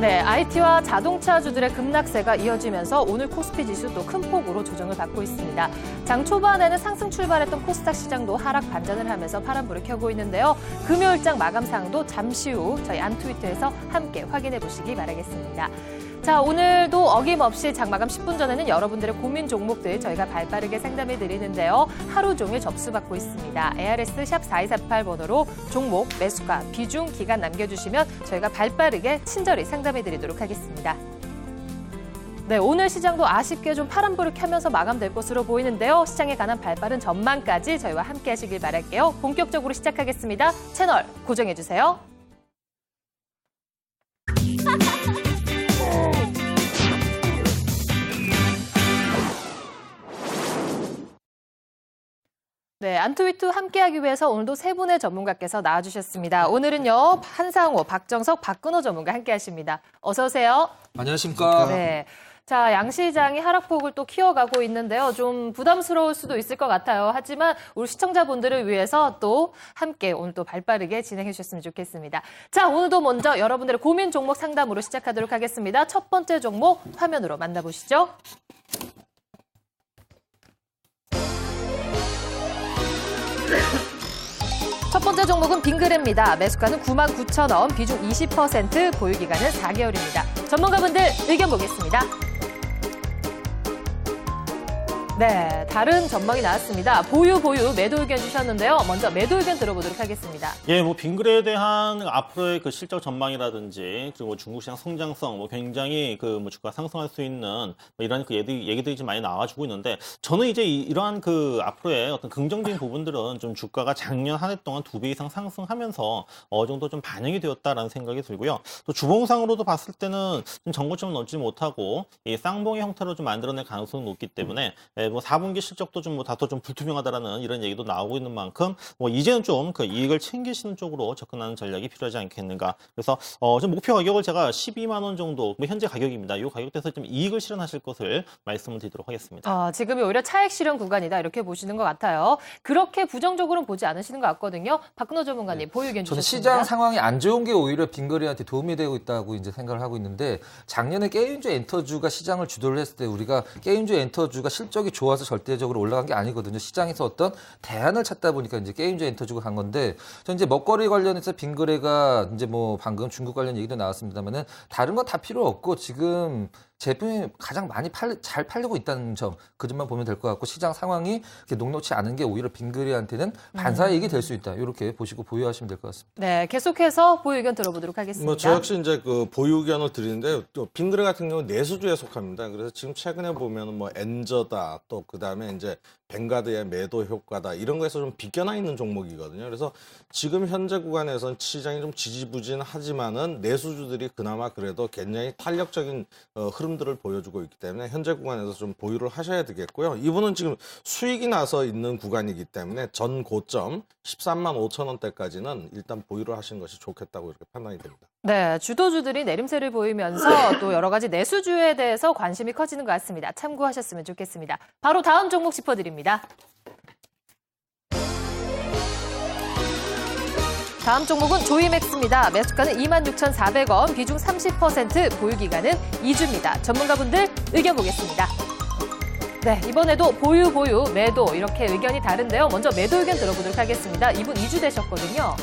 네, IT와 자동차주들의 급락세가 이어지면서 오늘 코스피 지수도 큰 폭으로 조정을 받고 있습니다. 장 초반에는 상승 출발했던 코스닥 시장도 하락 반전을 하면서 파란불을 켜고 있는데요. 금요일장 마감상도 잠시 후 저희 안트위터에서 함께 확인해 보시기 바라겠습니다. 자, 오늘도 어김없이 장 마감 10분 전에는 여러분들의 고민 종목들 저희가 발빠르게 상담해 드리는데요. 하루 종일 접수받고 있습니다. ARS 샵 4248 번호로 종목, 매수가, 비중, 기간 남겨주시면 저희가 발빠르게 친절히 상담해 드리도록 하겠습니다. 네, 오늘 시장도 아쉽게 좀 파란불을 켜면서 마감될 것으로 보이는데요. 시장에 관한 발빠른 전망까지 저희와 함께 하시길 바랄게요. 본격적으로 시작하겠습니다. 채널 고정해 주세요. 네, 안트위투 함께하기 위해서 오늘도 세 분의 전문가께서 나와주셨습니다. 오늘은요, 한상호, 박정석, 박근호 전문가 함께하십니다. 어서 오세요. 안녕하십니까. 네. 자, 양시장이 하락폭을 또 키워가고 있는데요. 좀 부담스러울 수도 있을 것 같아요. 하지만 우리 시청자분들을 위해서 또 함께 오늘 또 발빠르게 진행해 주셨으면 좋겠습니다. 자, 오늘도 먼저 여러분들의 고민 종목 상담으로 시작하도록 하겠습니다. 첫 번째 종목 화면으로 만나보시죠. 첫 번째 종목은 빙그레입니다. 매수가는 99,000원, 비중 20%, 보유기간은 4개월입니다. 전문가분들 의견 보겠습니다. 네, 다른 전망이 나왔습니다. 보유, 매도 의견 주셨는데요. 먼저 매도 의견 들어보도록 하겠습니다. 예, 뭐 빙그레에 대한 앞으로의 그 실적 전망이라든지 그리고 중국 시장 성장성, 뭐 굉장히 그 뭐 주가 상승할 수 있는 뭐 이런 그 얘기들이 좀 많이 나와주고 있는데 저는 이제 이러한 그 앞으로의 어떤 긍정적인 부분들은 좀 주가가 작년 한 해 동안 2배 이상 상승하면서 어느 정도 좀 반영이 되었다라는 생각이 들고요. 또 주봉상으로도 봤을 때는 좀 전고점을 넘지 못하고 이 쌍봉의 형태로 좀 만들어낼 가능성이 높기 때문에 뭐 4분기 실적도 좀 뭐 다소 좀 불투명하다라는 이런 얘기도 나오고 있는 만큼 뭐 이제는 좀 그 이익을 챙기시는 쪽으로 접근하는 전략이 필요하지 않겠는가. 그래서 좀 목표 가격을 제가 12만 원 정도 뭐 현재 가격입니다. 이 가격대에서 좀 이익을 실현하실 것을 말씀을 드리도록 하겠습니다. 지금이 오히려 차익 실현 구간이다 이렇게 보시는 것 같아요. 그렇게 부정적으로는 보지 않으시는 것 같거든요. 박근호 전문가님 보유 의견 저는 주셨습니다. 시장 상황이 안 좋은 게 오히려 빙그레한테 도움이 되고 있다고 이제 생각을 하고 있는데 작년에 게임주 엔터주가 시장을 주도를 했을 때 우리가 게임주 엔터주가 실적이 좋아서 절대적으로 올라간 게 아니거든요. 시장에서 어떤 대안을 찾다 보니까 이제 게임주 엔터주가 간 건데 전 이제 먹거리 관련해서 빙그레가 이제 뭐 방금 중국 관련 얘기도 나왔습니다만은 다른 건 다 필요 없고 지금 제품이 가장 많이 잘 팔리고 있다는 점, 그 점만 보면 될 것 같고 시장 상황이 그렇게 녹록치 않은 게 오히려 빙그레한테는 반사이익이 될 수 있다. 이렇게 보시고 보유하시면 될 것 같습니다. 네, 계속해서 보유 의견 들어보도록 하겠습니다. 뭐 저 역시 이제 그 보유 의견을 드리는데 또 빙그레 같은 경우는 내수주에 속합니다. 그래서 지금 최근에 보면 뭐 엔저다 또 그다음에 이제 뱅가드의 매도 효과다 이런 거에서 좀 비껴나 있는 종목이거든요. 그래서 지금 현재 구간에서는 시장이 좀 지지부진하지만은 내수주들이 그나마 그래도 굉장히 탄력적인 흐름들을 보여주고 있기 때문에 현재 구간에서 좀 보유를 하셔야 되겠고요. 이분은 지금 수익이 나서 있는 구간이기 때문에 전 고점 13만 5천 원대까지는 일단 보유를 하시는 것이 좋겠다고 이렇게 판단이 됩니다. 네, 주도주들이 내림세를 보이면서 또 여러 가지 내수주에 대해서 관심이 커지는 것 같습니다. 참고하셨으면 좋겠습니다. 바로 다음 종목 짚어드립니다. 다음 종목은 조이맥스입니다. 매수가는 26,400원, 비중 30%, 보유기간은 2주입니다. 전문가분들 의견 보겠습니다. 네, 이번에도 보유, 매도 이렇게 의견이 다른데요. 먼저 매도 의견 들어보도록 하겠습니다. 이분 2주 되셨거든요.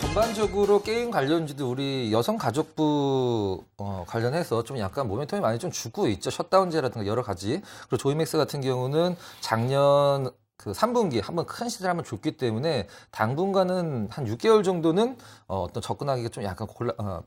전반적으로 게임 관련주도 우리 여성가족부 관련해서 좀 약간 모멘텀이 많이 좀 주고 있죠. 셧다운제라든가 여러 가지. 그리고 조이맥스 같은 경우는 작년 그 3분기 한번 큰 시세를 한번 줬기 때문에 당분간은 한 6개월 정도는 어떤 접근하기가 좀 약간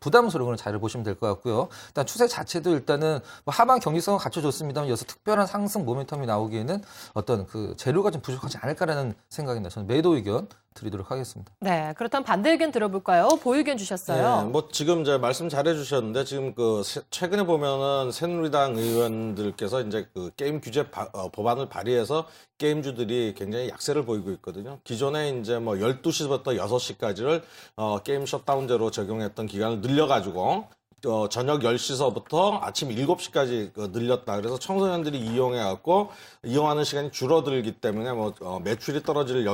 부담스러운 자리를 보시면 될 것 같고요. 일단 추세 자체도 일단은 뭐 하반 경직성은 갖춰줬습니다만 여기서 특별한 상승 모멘텀이 나오기에는 어떤 그 재료가 좀 부족하지 않을까라는 생각입니다. 저는 매도 의견 드리도록 하겠습니다. 네, 그렇다면 반대 의견 들어볼까요? 보유 의견 주셨어요. 네, 뭐 지금 이제 말씀 잘해주셨는데 지금 그 최근에 보면은 새누리당 의원들께서 이제 그 게임 규제 법안을 발의해서 게임주들이 굉장히 약세를 보이고 있거든요. 기존에 이제 뭐 12시부터 6시까지를 게임 셧다운제로 적용했던 기간을 늘려가지고 저녁 10시서부터 아침 7시까지 늘렸다. 그래서 청소년들이 이용해갖고 이용하는 시간이 줄어들기 때문에 매출이 떨어질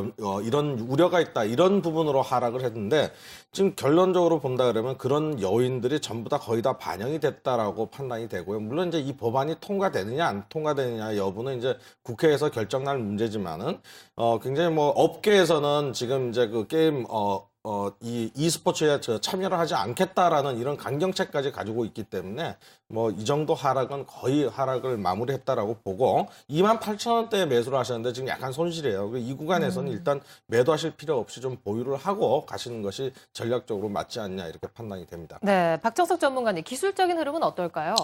이런 우려가 있다. 이런 부분으로 하락을 했는데 지금 결론적으로 본다 그러면 그런 요인들이 전부 다 거의 다 반영이 됐다라고 판단이 되고요. 물론 이제 이 법안이 통과되느냐 안 통과되느냐 여부는 이제 국회에서 결정날 문제지만은 굉장히 업계에서는 지금 이제 그 게임 이 e스포츠에 참여를 하지 않겠다라는 이런 강경책까지 가지고 있기 때문에 이 정도 하락은 거의 하락을 마무리했다라고 보고 28,000원대에 매수를 하셨는데 지금 약간 손실이에요. 이 구간에서는 일단 매도하실 필요 없이 좀 보유를 하고 가시는 것이 전략적으로 맞지 않냐 이렇게 판단이 됩니다. 네, 박정석 전문가님 기술적인 흐름은 어떨까요?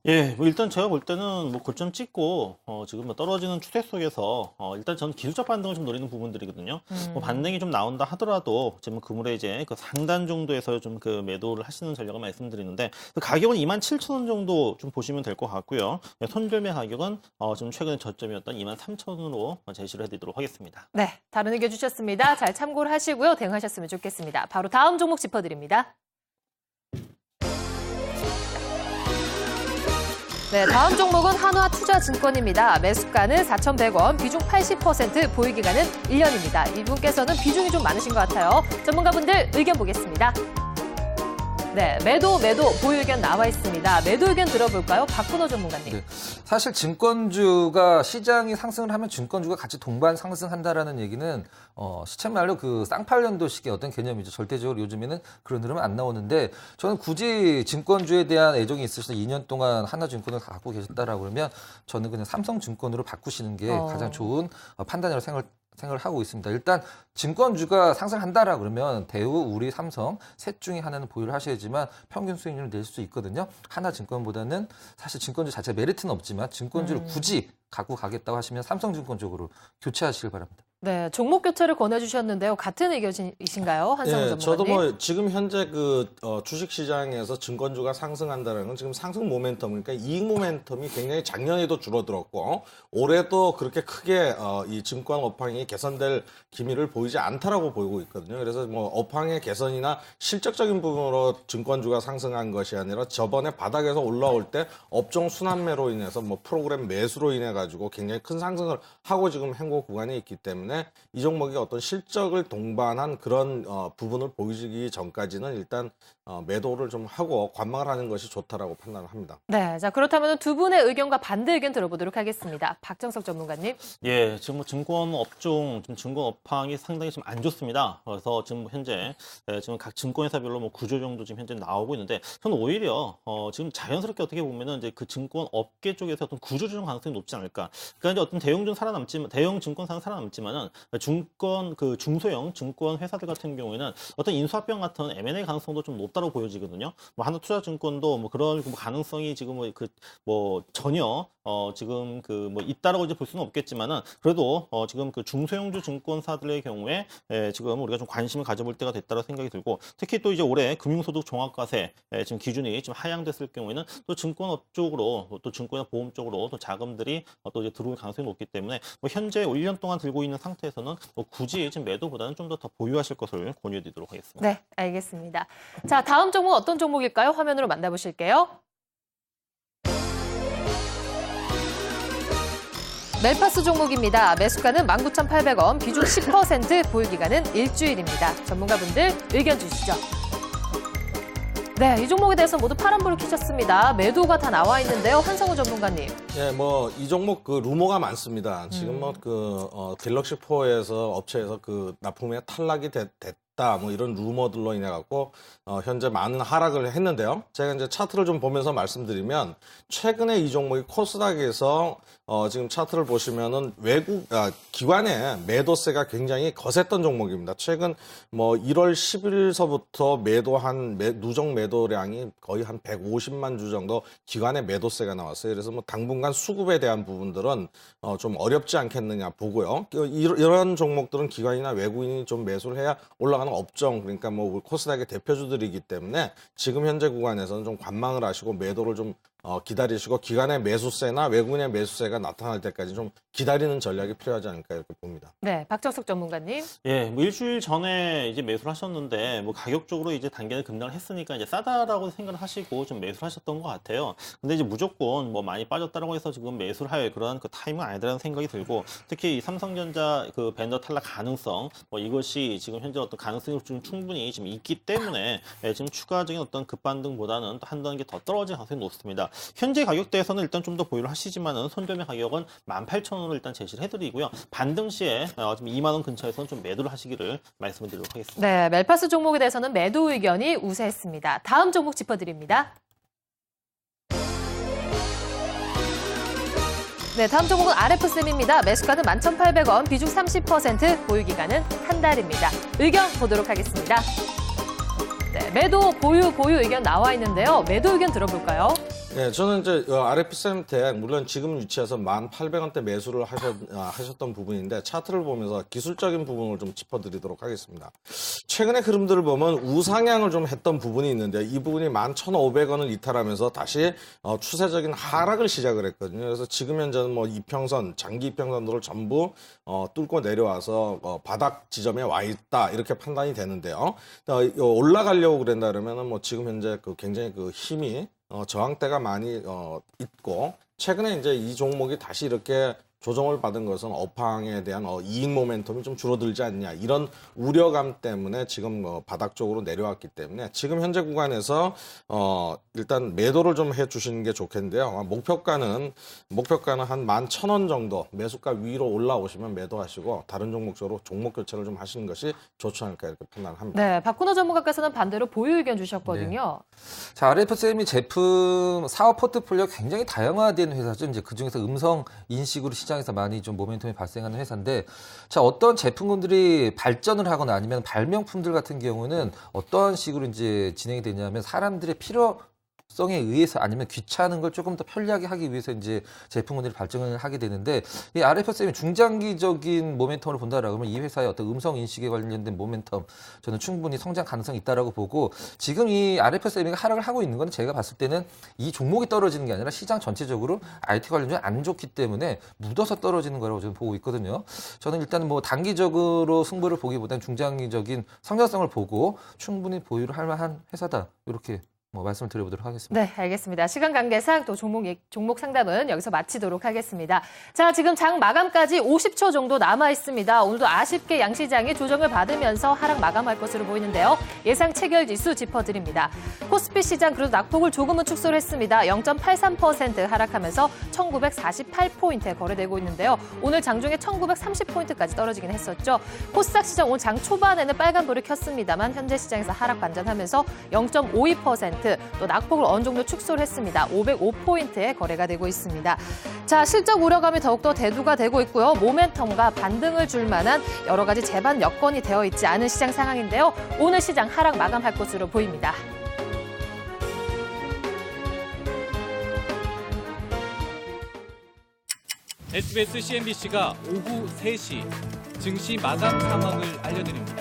예, 일단 제가 볼 때는 고점 찍고 지금 떨어지는 추세 속에서 일단 저는 기술적 반등을 좀 노리는 부분들이거든요. 반등이 좀 나온다 하더라도 지금 그물에 이제 그 상단 정도에서 좀 그 매도를 하시는 전략을 말씀드리는데 가격은 27,000원 정도 좀 보시면 될 것 같고요. 손절매 가격은 지금 최근에 저점이었던 23,000원으로 제시를 해드리도록 하겠습니다. 네, 다른 의견 주셨습니다. 잘 참고를 하시고요. 대응하셨으면 좋겠습니다. 바로 다음 종목 짚어드립니다. 네, 다음 종목은 한화투자증권입니다. 매수가는 4,100원, 비중 80%, 보유기간은 1년입니다. 이분께서는 비중이 좀 많으신 것 같아요. 전문가분들 의견 보겠습니다. 네, 매도, 보유 의견 나와 있습니다. 매도 의견 들어볼까요? 박근호 전문가님. 네, 사실 증권주가 시장이 상승을 하면 증권주가 같이 동반 상승한다라는 얘기는 시쳇말로 그 쌍팔년도식의 어떤 개념이죠. 절대적으로 요즘에는 그런 흐름은 안 나오는데 저는 굳이 증권주에 대한 애정이 있으셔서 2년 동안 하나증권을 갖고 계셨다라고 그러면 저는 그냥 삼성증권으로 바꾸시는 게 가장 좋은 판단이라고 생각을 하고 있습니다. 일단 증권주가 상승한다라 그러면 대우, 우리, 삼성 셋 중에 하나는 보유를 하셔야지만 평균 수익률을 낼 수 있거든요. 하나증권보다는 사실 증권주 자체 메리트는 없지만 증권주를 굳이 갖고 가겠다고 하시면 삼성증권 쪽으로 교체하시길 바랍니다. 네, 종목 교체를 권해주셨는데요. 같은 의견이신가요? 한성훈 전문가님? 저도 지금 현재 주식시장에서 증권주가 상승한다는 건 지금 상승 모멘텀, 그러니까 이익 모멘텀이 굉장히 작년에도 줄어들었고 올해도 그렇게 크게 이 증권 업황이 개선될 기미를 보이지 않다라고 보이고 있거든요. 그래서 업황의 개선이나 실적적인 부분으로 증권주가 상승한 것이 아니라 저번에 바닥에서 올라올 때 업종 순환매로 인해서 프로그램 매수로 인해 가지고 굉장히 큰 상승을 하고 지금 행보 구간에 있기 때문에 이 종목이 어떤 실적을 동반한 그런 부분을 보이기 전까지는 일단 매도를 좀 하고 관망을 하는 것이 좋다라고 판단을 합니다. 네, 자 그렇다면 두 분의 의견과 반대 의견 들어보도록 하겠습니다. 박정석 전문가님. 예, 지금 증권 업종, 증권 업황이 상당히 좀 안 좋습니다. 그래서 지금 현재 지금 각 증권회사별로 구조 정도 지금 현재 나오고 있는데 저는 오히려 지금 자연스럽게 어떻게 보면은 이제 그 증권 업계 쪽에서 어떤 구조 조정 가능성이 높지 않을까. 그러니까 이제 어떤 대형 증권사는 살아남지만은 증권 중소형 증권 회사들 같은 경우에는 어떤 인수합병 같은 M&A 가능성도 좀 높다고 보여지거든요. 하나투자증권도 그런 가능성이 지금 전혀 지금 있다라고 이제 볼 수는 없겠지만은 그래도 지금 중소형주 증권사들의 경우에 지금 우리가 좀 관심을 가져볼 때가 됐다고 생각이 들고 특히 또 이제 올해 금융소득 종합과세 지금 기준이 지금 하향됐을 경우에는 또 증권업 쪽으로 또 증권이나 보험 쪽으로 또 자금들이 또 이제 들어올 가능성이 높기 때문에 현재 1년 동안 들고 있는 상태에서는 굳이 지금 매도보다는 좀 더 보유하실 것을 권유드리도록 하겠습니다. 네, 알겠습니다. 자, 다음 종목 어떤 종목일까요? 화면으로 만나보실게요. 멜파스 종목입니다. 매수가는 19,800원, 비중 10%, 보유기간은 일주일입니다. 전문가분들 의견 주시죠. 네, 이 종목에 대해서 모두 파란불을 켜셨습니다. 매도가 다 나와 있는데요. 한성우 전문가님. 네, 이 종목 루머가 많습니다. 지금 갤럭시4에서 업체에서 납품에 탈락이 됐다. 이런 루머들로 인해 갖고 현재 많은 하락을 했는데요. 제가 이제 차트를 좀 보면서 말씀드리면 최근에 이 종목이 코스닥에서 지금 차트를 보시면은 기관의 매도세가 굉장히 거셌던 종목입니다. 최근 1월 10일서부터 누적 매도량이 거의 한 150만 주 정도 기관의 매도세가 나왔어요. 그래서 당분간 수급에 대한 부분들은 좀 어렵지 않겠느냐 보고요. 이런 종목들은 기관이나 외국인이 좀 매수를 해야 올라가는 업종, 그러니까 코스닥의 대표주들이기 때문에 지금 현재 구간에서는 좀 관망을 하시고 매도를 좀 기다리시고 기관의 매수세나 외국인의 매수세가 나타날 때까지 좀 기다리는 전략이 필요하지 않을까 이렇게 봅니다. 네, 박정석 전문가님. 예, 뭐 일주일 전에 이제 매수를 하셨는데 뭐 가격적으로 이제 단계를 급락을 했으니까 이제 싸다라고 생각을 하시고 좀 매수를 하셨던 것 같아요. 근데 이제 무조건 뭐 많이 빠졌다라고 해서 지금 매수를 할 그런 그 타이밍은 아니다라는 생각이 들고 특히 이 삼성전자 그 벤더 탈락 가능성 뭐 이것이 지금 현재 어떤 가능성이 좀 충분히 지금 있기 때문에 지금 추가적인 어떤 급반등보다는 또 한 단계 더 떨어질 가능성이 높습니다. 현재 가격대에서는 일단 좀 더 보유를 하시지만은 손절매 가격은 18,000원으로 일단 제시를 해드리고요. 반등 시에 지금 2만 원 근처에서는 좀 매도를 하시기를 말씀을 드리도록 하겠습니다. 네, 멜파스 종목에 대해서는 매도 의견이 우세했습니다. 다음 종목 짚어드립니다. 네, 다음 종목은 RF쌤입니다. 매수가는 11,800원, 비중 30%, 보유기간은 한 달입니다. 의견 보도록 하겠습니다. 네, 매도, 보유 의견 나와 있는데요. 매도 의견 들어볼까요? 네, 저는 이제 RF쌤한테 물론 지금 위치에서 1,800원대 매수를 하셨던 부분인데 차트를 보면서 기술적인 부분을 좀 짚어드리도록 하겠습니다. 최근의 흐름들을 보면 우상향을 좀 했던 부분이 있는데 이 부분이 11,500원을 이탈하면서 다시 추세적인 하락을 시작을 했거든요. 그래서 지금 현재는 뭐 이평선, 장기 이평선들을 전부 뚫고 내려와서 바닥 지점에 와 있다 이렇게 판단이 되는데요. 올라가려고 그런다 그러면은 뭐 지금 현재 굉장히 힘이 저항대가 많이 있고 최근에 이제 이 종목이 다시 이렇게 조정을 받은 것은 업황에 대한 이익 모멘텀이 좀 줄어들지 않냐 이런 우려감 때문에 지금 바닥 쪽으로 내려왔기 때문에 지금 현재 구간에서 일단 매도를 좀 해주시는 게 좋겠는데요. 목표가는 한 11,000원 정도 매수가 위로 올라오시면 매도하시고 다른 종목적으로 종목 교체를 좀 하시는 것이 좋지 않을까 이렇게 판단합니다. 네, 박근호 전문가께서는 반대로 보유 의견 주셨거든요. 네. 자, RF쌤이 제품 사업 포트폴리오가 굉장히 다양화된 회사죠. 이제 그중에서 음성 인식으로 시장에서 많이 좀 모멘텀이 발생하는 회사인데, 자, 어떤 제품군들이 발전을 하거나 아니면 발명품들 같은 경우는 어떠한 식으로 이제 진행이 되냐면 사람들의 필요성에 의해서 아니면 귀찮은 걸 조금 더 편리하게 하기 위해서 이제 제품군들이 발전을 하게 되는데, 이 RF쌤이 중장기적인 모멘텀을 본다라고 하면 이 회사의 어떤 음성 인식에 관련된 모멘텀 저는 충분히 성장 가능성이 있다라고 보고, 지금 이 RF쌤이 하락을 하고 있는 건 제가 봤을 때는 이 종목이 떨어지는 게 아니라 시장 전체적으로 IT 관련주가 안 좋기 때문에 묻어서 떨어지는 거라고 저는 보고 있거든요. 저는 일단 뭐 단기적으로 승부를 보기보다는 중장기적인 성장성을 보고 충분히 보유를 할 만한 회사다 이렇게 말씀을 드려보도록 하겠습니다. 네, 알겠습니다. 시간 관계상 또 종목 상담은 여기서 마치도록 하겠습니다. 자, 지금 장 마감까지 50초 정도 남아 있습니다. 오늘도 아쉽게 양시장이 조정을 받으면서 하락 마감할 것으로 보이는데요. 예상 체결지수 짚어드립니다. 코스피 시장 그래도 낙폭을 조금은 축소를 했습니다. 0.83% 하락하면서 1948포인트에 거래되고 있는데요. 오늘 장중에 1930포인트까지 떨어지긴 했었죠. 코스닥 시장 오늘 장 초반에는 빨간불을 켰습니다만 현재 시장에서 하락 반전하면서 0.52% 또 낙폭을 어느 정도 축소를 했습니다. 505포인트에 거래가 되고 있습니다. 자, 실적 우려감이 더욱더 대두가 되고 있고요. 모멘텀과 반등을 줄 만한 여러 가지 제반 여건이 되어 있지 않은 시장 상황인데요. 오늘 시장 하락 마감할 것으로 보입니다. SBS CNBC가 오후 3시 증시 마감 상황을 알려드립니다.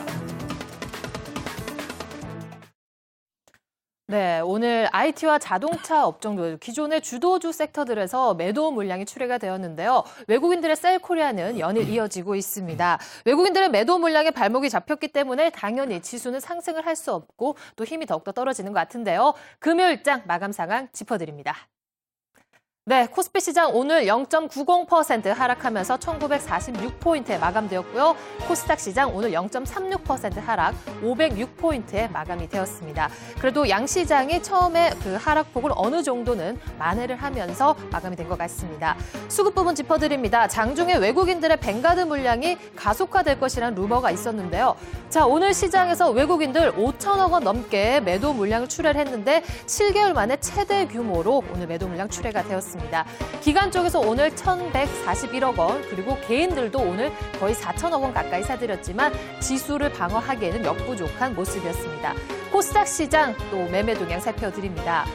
네, 오늘 IT와 자동차 업종들, 기존의 주도주 섹터들에서 매도 물량이 출회가 되었는데요. 외국인들의 셀코리아는 연일 이어지고 있습니다. 외국인들의 매도 물량에 발목이 잡혔기 때문에 당연히 지수는 상승을 할 수 없고 또 힘이 더욱더 떨어지는 것 같은데요. 금요일장 마감 상황 짚어드립니다. 네, 코스피 시장 오늘 0.90% 하락하면서 1946포인트에 마감되었고요. 코스닥 시장 오늘 0.36% 하락, 506포인트에 마감이 되었습니다. 그래도 양시장이 처음에 그 하락폭을 어느 정도는 만회를 하면서 마감이 된 것 같습니다. 수급 부분 짚어드립니다. 장중에 외국인들의 뱅가드 물량이 가속화될 것이라는 루머가 있었는데요. 자, 오늘 시장에서 외국인들 5천억 원 넘게 매도 물량을 출회를 했는데 7개월 만에 최대 규모로 오늘 매도 물량 출회가 되었습니다. 기관 쪽에서 오늘 1,141억 원, 그리고 개인들도 오늘 거의 4천억 원 가까이 사들였지만 지수를 방어하기에는 역부족한 모습이었습니다. 코스닥 시장 또 매매 동향 살펴드립니다.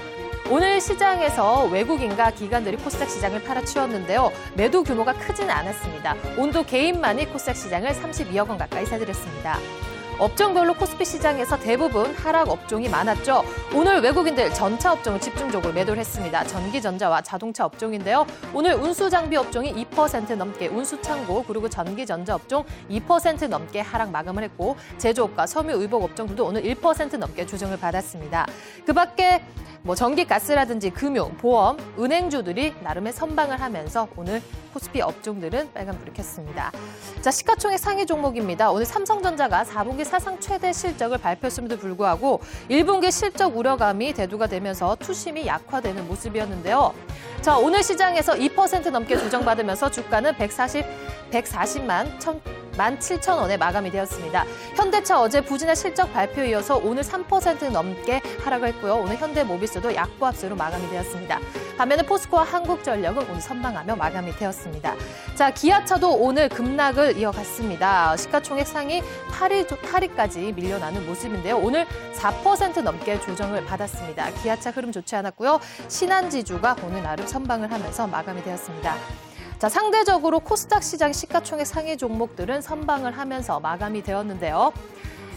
오늘 시장에서 외국인과 기관들이 코스닥 시장을 팔아치웠는데요. 매도 규모가 크지는 않았습니다. 온도 개인만이 코스닥 시장을 32억 원 가까이 사들였습니다. 업종별로 코스피 시장에서 대부분 하락 업종이 많았죠. 오늘 외국인들 전차 업종을 집중적으로 매도를 했습니다. 전기전자와 자동차 업종인데요. 오늘 운수장비 업종이 2% 넘게, 운수창고 그리고 전기전자 업종 2% 넘게 하락 마감을 했고 제조업과 섬유의복 업종들도 오늘 1% 넘게 조정을 받았습니다. 그 밖에 전기가스라든지 금융, 보험, 은행주들이 나름의 선방을 하면서 오늘 코스피 업종들은 빨간불이 켰습니다. 자, 시가총액 상위 종목입니다. 오늘 삼성전자가 4분기 사상 최대 실적을 발표했음에도 불구하고 1분기 실적 우려감이 대두가 되면서 투심이 약화되는 모습이었는데요. 자, 오늘 시장에서 2% 넘게 조정받으면서 주가는 140만 17,000원에 마감이 되었습니다. 현대차 어제 부진한 실적 발표에 이어서 오늘 3% 넘게 하락을 했고요. 오늘 현대모비스도 약보합세로 마감이 되었습니다. 반면에 포스코와 한국전력은 오늘 선방하며 마감이 되었습니다. 자, 기아차도 오늘 급락을 이어갔습니다. 시가총액 상위 8위까지 밀려나는 모습인데요. 오늘 4% 넘게 조정을 받았습니다. 기아차 흐름 좋지 않았고요. 신한지주가 오늘 나름 선방을 하면서 마감이 되었습니다. 자, 상대적으로 코스닥 시장 시가총액 상위 종목들은 선방을 하면서 마감이 되었는데요.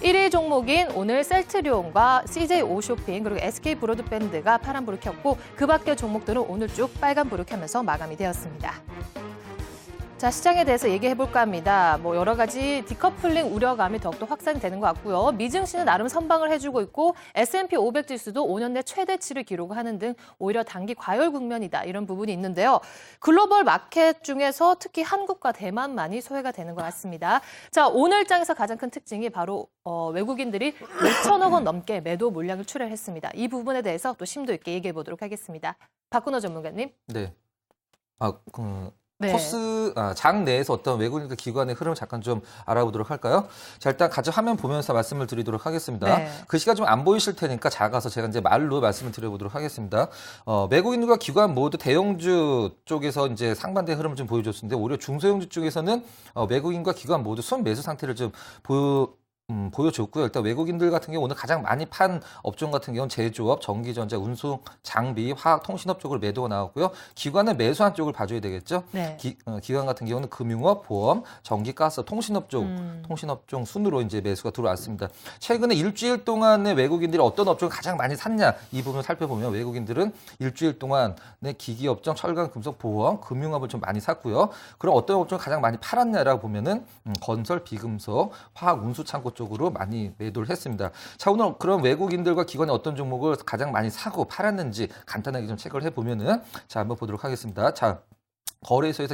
1위 종목인 오늘 셀트리온과 CJ 오쇼핑 그리고 SK 브로드밴드가 파란불을 켰고 그 밖의 종목들은 오늘 쭉 빨간불을 켜면서 마감이 되었습니다. 자, 시장에 대해서 얘기해볼까 합니다. 여러 가지 디커플링 우려감이 더욱더 확산이 되는 것 같고요. 미증시는 나름 선방을 해주고 있고 S&P 500 지수도 5년 내 최대치를 기록하는 등 오히려 단기 과열 국면이다. 이런 부분이 있는데요. 글로벌 마켓 중에서 특히 한국과 대만만이 소외가 되는 것 같습니다. 자, 오늘장에서 가장 큰 특징이 바로 외국인들이 6천억 원 넘게 매도 물량을 출혈했습니다. 이 부분에 대해서 또 심도 있게 얘기해보도록 하겠습니다. 박근호 전문가님. 네. 네. 장 내에서 어떤 외국인들 기관의 흐름을 잠깐 좀 알아보도록 할까요? 자, 일단 같이 화면 보면서 말씀을 드리도록 하겠습니다. 네. 글씨가 좀 안 보이실 테니까 작아서 제가 이제 말로 말씀을 드려보도록 하겠습니다. 외국인들과 기관 모두 대형주 쪽에서 이제 상반된 흐름을 좀 보여줬는데 오히려 중소형주 쪽에서는 외국인과 기관 모두 순매수 상태를 좀 보여줬고요. 일단 외국인들 같은 경우 오늘 가장 많이 판 업종 같은 경우는 제조업, 전기전자, 운송, 장비, 화학, 통신업 쪽으로 매도가 나왔고요. 기관은 매수한 쪽을 봐줘야 되겠죠. 네. 기관 같은 경우는 금융업, 보험, 전기, 가스, 통신업 쪽, 통신업 쪽 순으로 이제 매수가 들어왔습니다. 최근에 일주일 동안에 외국인들이 어떤 업종을 가장 많이 샀냐 이 부분을 살펴보면 외국인들은 일주일 동안에 기기업종, 철강, 금속, 보험, 금융업을 좀 많이 샀고요. 그럼 어떤 업종을 가장 많이 팔았냐라고 보면은 건설, 비금속, 화학, 운수, 창고 쪽으로 많이 매도를 했습니다. 자, 오늘 그럼 외국인들과 기관이 어떤 종목을 가장 많이 사고 팔았는지 간단하게 좀 체크를 해보면은 자, 한번 보도록 하겠습니다. 자, 거래소에서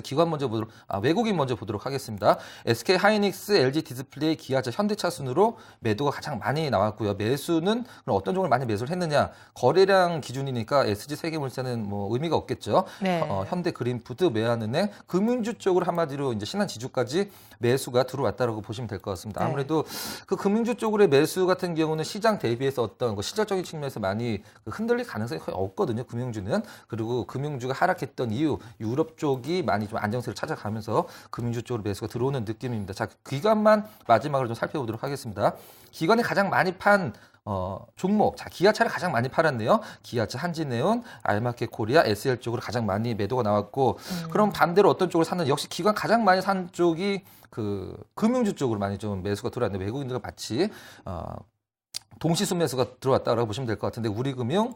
외국인 먼저 보도록 하겠습니다. SK 하이닉스, LG 디스플레이, 기아차, 현대차 순으로 매도가 가장 많이 나왔고요. 매수는 그럼 어떤 종을 많이 매수를 했느냐? 거래량 기준이니까 SG 세계물산은 의미가 없겠죠. 네. 현대 그린푸드, 외환은행, 금융주 쪽으로 한마디로 이제 신한지주까지 매수가 들어왔다라고 보시면 될 것 같습니다. 네. 아무래도 그 금융주 쪽으로의 매수 같은 경우는 시장 대비해서 어떤 실질적인 측면에서 많이 흔들릴 가능성이 거의 없거든요. 금융주는. 그리고 금융주가 하락했던 이유, 유럽 쪽이 많이 좀 안정세를 찾아가면서 금융주 쪽으로 매수가 들어오는 느낌입니다. 자, 기관만 마지막으로 좀 살펴보도록 하겠습니다. 기관이 가장 많이 판 종목. 자, 기아차를 가장 많이 팔았네요. 기아차, 한진네온, 알마켓 코리아, SL 쪽으로 가장 많이 매도가 나왔고, 그럼 반대로 어떤 쪽을 샀는지 역시 기관 가장 많이 산 쪽이 그 금융주 쪽으로 많이 좀 매수가 들어왔는데 외국인들과 같이 동시순 매수가 들어왔다고 보시면 될 것 같은데 우리금융,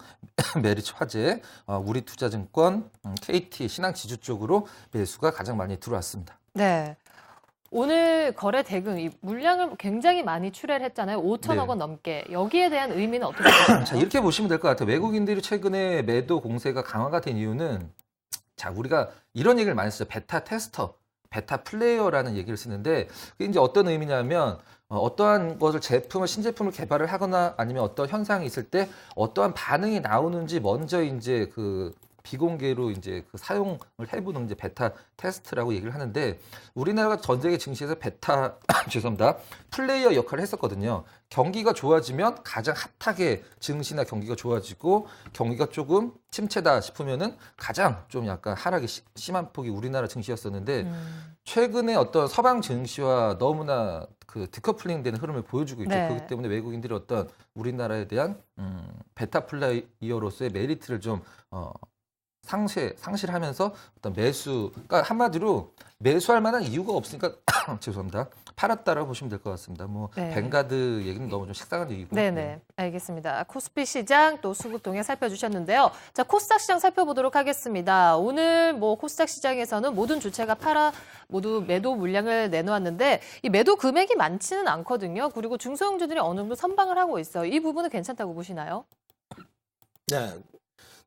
메리츠화재, 우리투자증권, KT, 신한지주 쪽으로 매수가 가장 많이 들어왔습니다. 네. 오늘 거래 대금 이 물량을 굉장히 많이 출혈했잖아요. 5천억 원 넘게. 여기에 대한 의미는 어떻게 보세요? 자, 이렇게 보시면 될 것 같아요. 외국인들이 최근에 매도 공세가 강화가 된 이유는 자, 우리가 이런 얘기를 많이 쓰죠. 베타 테스터, 베타 플레이어라는 얘기를 쓰는데 그게 이제 어떤 의미냐면 어떠한 것을 신제품을 개발을 하거나 아니면 어떤 현상이 있을 때 어떠한 반응이 나오는지 먼저 이제 비공개로 이제 사용을 해보는 이제 베타 테스트라고 얘기를 하는데 우리나라가 전 세계 증시에서 베타 죄송합니다. 플레이어 역할을 했었거든요. 경기가 좋아지면 가장 핫하게 증시나 경기가 좋아지고 경기가 조금 침체다 싶으면은 가장 좀 약간 하락이 심한 폭이 우리나라 증시였었는데 최근에 어떤 서방 증시와 너무나 디커플링 되는 흐름을 보여주고 있죠. 네. 그렇기 때문에 외국인들이 어떤 우리나라에 대한 베타 플레이어로서의 메리트를 좀 상실하면서 어떤 매수, 그러니까 한마디로 매수할 만한 이유가 없으니까 죄송합니다. 팔았다라고 보시면 될 것 같습니다. 뭐 네. 뱅가드 얘기는 너무 좀 식상한 얘기고. 네네, 알겠습니다. 코스피 시장 또 수급 동향 살펴주셨는데요. 자, 코스닥 시장 살펴보도록 하겠습니다. 오늘 뭐 코스닥 시장에서는 모든 주체가 모두 매도 물량을 내놓았는데 이 매도 금액이 많지는 않거든요. 그리고 중소형주들이 어느 정도 선방을 하고 있어요. 이 부분은 괜찮다고 보시나요? 네.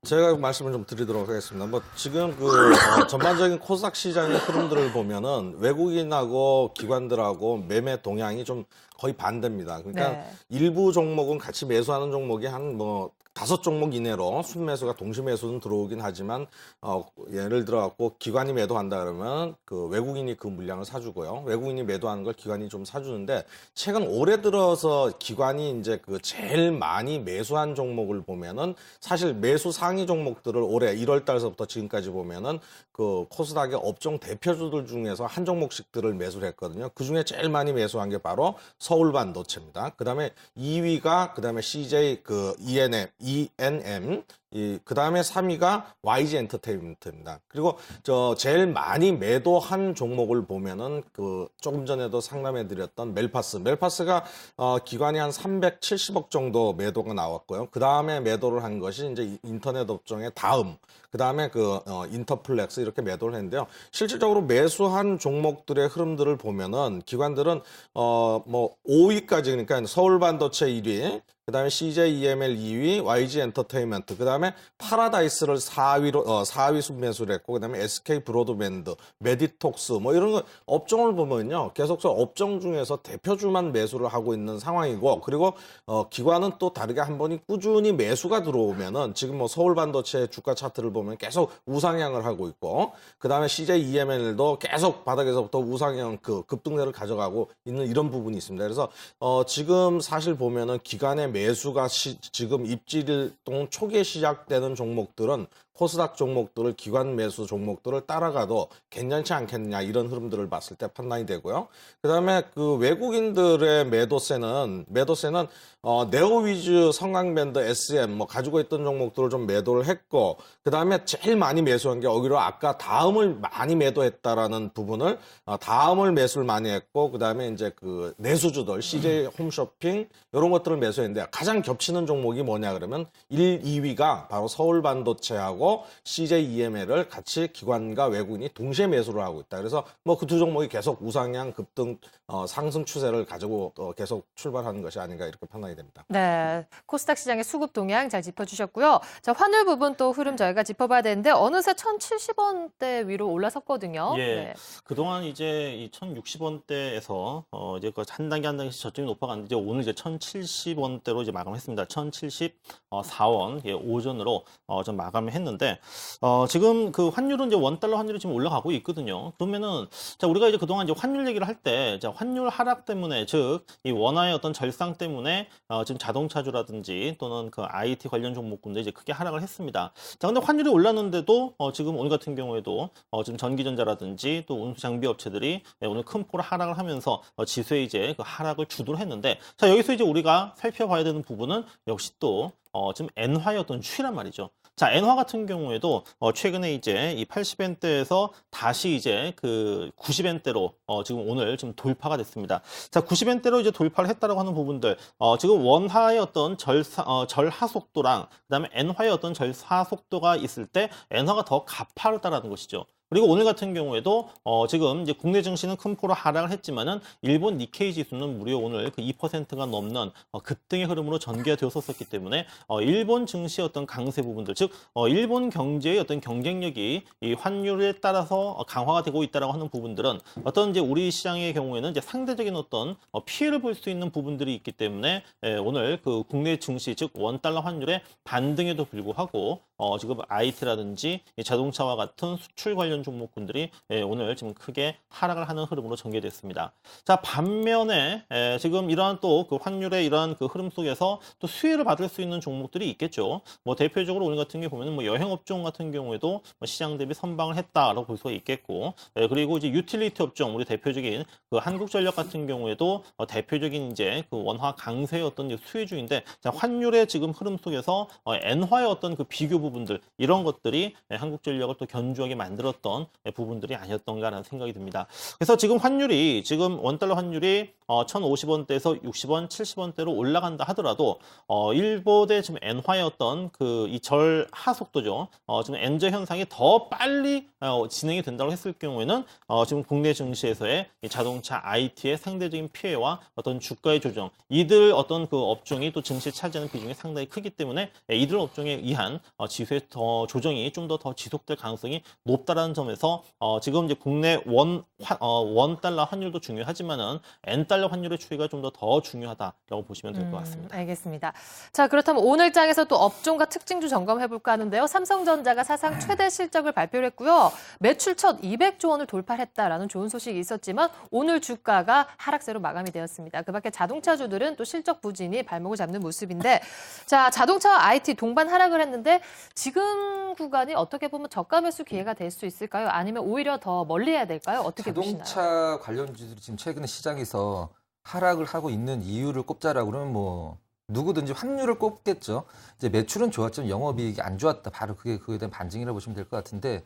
제가 말씀을 좀 드리도록 하겠습니다. 뭐 지금 전반적인 코스닥 시장의 흐름들을 보면은 외국인하고 기관들하고 매매 동향이 좀 거의 반대입니다. 그러니까 네. 일부 종목은 같이 매수하는 종목이 한 5종목 이내로 순매수가 동시 매수는 들어오긴 하지만 예를 들어 갖고 기관이 매도한다 그러면 그 외국인이 그 물량을 사주고요. 외국인이 매도하는 걸 기관이 좀 사주는데 최근 올해 들어서 기관이 이제 그 제일 많이 매수한 종목을 보면은 사실 매수 상위 종목들을 올해 1월 달서부터 지금까지 보면은 그 코스닥의 업종 대표주들 중에서 한 종목씩들을 매수를 했거든요. 그 중에 제일 많이 매수한 게 바로 서울 반도체입니다. 그다음에 2위가 그다음에 CJ ENM 그 다음에 3위가 YG 엔터테인먼트입니다. 그리고 제일 많이 매도한 종목을 보면은 조금 전에도 상담해드렸던 멜파스가 기관이 한 370억 정도 매도가 나왔고요. 그 다음에 매도를 한 것이 이제 인터넷 업종의 다음, 그 다음에 인터플렉스 이렇게 매도를 했는데요. 실질적으로 매수한 종목들의 흐름들을 보면은 기관들은 5위까지 그러니까 서울 반도체 1위, 그 다음에 CJ EML 2위, YG 엔터테인먼트, 그 다음에 파라다이스를 4위 순매수를 했고, 그 다음에 SK 브로드밴드, 메디톡스, 이런 거 업종을 보면요. 계속해서 업종 중에서 대표주만 매수를 하고 있는 상황이고, 그리고, 기관은 또 다르게 한 번이 꾸준히 매수가 들어오면은 지금 서울 반도체 주가 차트를 보면 계속 우상향을 하고 있고, 그 다음에 CJ EML도 계속 바닥에서부터 우상향 급등세를 가져가고 있는 이런 부분이 있습니다. 그래서, 지금 사실 보면은 기관의 매수가 지금 입지일동 초기에 시작되는 종목들은 코스닥 종목들을 기관 매수 종목들을 따라가도 괜찮지 않겠느냐 이런 흐름들을 봤을 때 판단이 되고요. 그다음에 외국인들의 매도세는 네오위즈, 성강밴드, SM 가지고 있던 종목들을 좀 매도를 했고 그다음에 제일 많이 매수한 게 오히려 아까 다음을 많이 매도했다라는 부분을 다음을 매수를 많이 했고 그다음에 이제 내수주들 CJ 홈쇼핑 이런 것들을 매수했는데 가장 겹치는 종목이 뭐냐 그러면 1, 2위가 바로 서울 반도체하고 CJ EML을 같이 기관과 외국인이 동시에 매수를 하고 있다. 그래서 그 두 종목이 계속 우상향 급등 상승 추세를 가지고 계속 출발하는 것이 아닌가 이렇게 판단이 됩니다. 네, 코스닥 시장의 수급 동향 잘 짚어주셨고요. 자, 환율 부분 또 흐름 저희가 짚어봐야 되는데 어느새 1,070원대 위로 올라섰거든요. 예, 네. 그동안 이제 이 1,060원대에서 이제 한 단계 한 단계씩 저점이 높아갔는데 이제 오늘 이제 1,070원대로 이제 마감했습니다. 1,074원 오전으로 좀 마감을 했는데 지금 환율은 이제 원달러 환율이 지금 올라가고 있거든요. 그러면은 자 우리가 이제 그동안 이제 환율 얘기를 할 때 환율 하락 때문에 즉 이 원화의 어떤 절상 때문에 지금 자동차주라든지 또는 IT 관련 종목군들 이제 크게 하락을 했습니다. 자 근데 환율이 올랐는데도 지금 오늘 같은 경우에도 지금 전기전자라든지 또 운수 장비 업체들이 오늘 큰 폭으로 하락을 하면서 지수에 이제 하락을 주도를 했는데 자 여기서 이제 우리가 살펴봐야 되는 부분은 역시 또 지금 엔화의 어떤 추이란 말이죠. 자, 엔화 같은 경우에도 최근에 이제 이 80엔대에서 다시 이제 90엔대로 지금 오늘 좀 돌파가 됐습니다. 자, 90엔대로 이제 돌파를 했다라고 하는 부분들, 지금 원화의 어떤 절하 속도랑 그다음에 엔화의 어떤 절하 속도가 있을 때 엔화가 더 가파르다라는 것이죠. 그리고 오늘 같은 경우에도 지금 이제 국내 증시는 큰 폭으로 하락을 했지만은 일본 니케이 지수는 무려 오늘 2%가 넘는 급등의 흐름으로 전개가 되었었기 때문에 일본 증시의 어떤 강세 부분들, 즉 일본 경제의 어떤 경쟁력이 이 환율에 따라서 강화가 되고 있다라고 하는 부분들은 어떤 이제 우리 시장의 경우에는 이제 상대적인 어떤 피해를 볼 수 있는 부분들이 있기 때문에 오늘 국내 증시 즉 원달러 환율의 반등에도 불구하고 지금 IT라든지 자동차와 같은 수출 관련 종목군들이 오늘 지금 크게 하락을 하는 흐름으로 전개됐습니다. 자 반면에 지금 이러한 또 환율의 이러한 흐름 속에서 또 수혜를 받을 수 있는 종목들이 있겠죠. 대표적으로 오늘 같은 경우 보면은 여행업종 같은 경우에도 시장 대비 선방을 했다라고 볼 수가 있겠고, 그리고 이제 유틸리티 업종 우리 대표적인 한국전력 같은 경우에도 대표적인 이제 원화 강세의 어떤 수혜 중인데 자, 환율의 지금 흐름 속에서 엔화의 어떤 비교 부분들 이런 것들이 한국전력을 또 견주하게 만들었던 부분들이 아니었던가라는 생각이 듭니다. 그래서 지금 원달러 환율이 1,050원대에서 60원, 70원대로 올라간다 하더라도 일본의 지금 엔화였던 그 이 절 하속도죠. 지금 엔저 현상이 더 빨리 진행이 된다고 했을 경우에는 지금 국내 증시에서의 이 자동차 IT의 상대적인 피해와 어떤 주가의 조정, 이들 어떤 그 업종이 또 증시에 차지하는 비중이 상당히 크기 때문에 이들 업종에 의한 지수의 더 조정이 좀 더 지속될 가능성이 높다라는 점에서 지금 이제 국내 원 달러 환율도 중요하지만은 엔 달러 환율의 추이가 좀 더 중요하다라고 보시면 될 것 같습니다. 알겠습니다. 자, 그렇다면 오늘 장에서 또 업종과 특징주 점검해볼까 하는데요. 삼성전자가 사상 최대 실적을 발표를 했고요. 매출 첫 200조 원을 돌파했다라는 좋은 소식이 있었지만 오늘 주가가 하락세로 마감이 되었습니다. 그 밖에 자동차주들은 또 실적 부진이 발목을 잡는 모습인데, 자, 자동차와 IT 동반 하락을 했는데 지금 구간이 어떻게 보면 저가 매수 기회가 될 수 있을까요? 아니면 오히려 더 멀리 해야 될까요? 어떻게 보시나요? 자동차 관련주들이 지금 최근에 시장에서 하락을 하고 있는 이유를 꼽자라고 그러면 뭐 누구든지 환율을 꼽겠죠. 이제 매출은 좋았지만 영업이익이 안 좋았다. 바로 그거에 대한 반증이라고 보시면 될 것 같은데,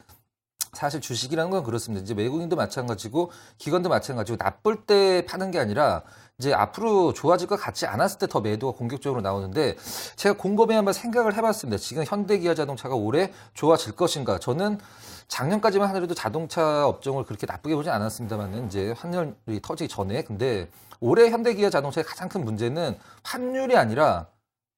사실 주식이라는 건 그렇습니다. 이제 외국인도 마찬가지고 기관도 마찬가지고 나쁠 때 파는 게 아니라 이제 앞으로 좋아질 것 같지 않았을 때 더 매도가 공격적으로 나오는데, 제가 곰곰이 한번 생각을 해봤습니다. 지금 현대기아자동차가 올해 좋아질 것인가? 저는 작년까지만 하더라도 자동차 업종을 그렇게 나쁘게 보진 않았습니다만 이제 환율이 터지기 전에. 근데 올해 현대기아자동차의 가장 큰 문제는 환율이 아니라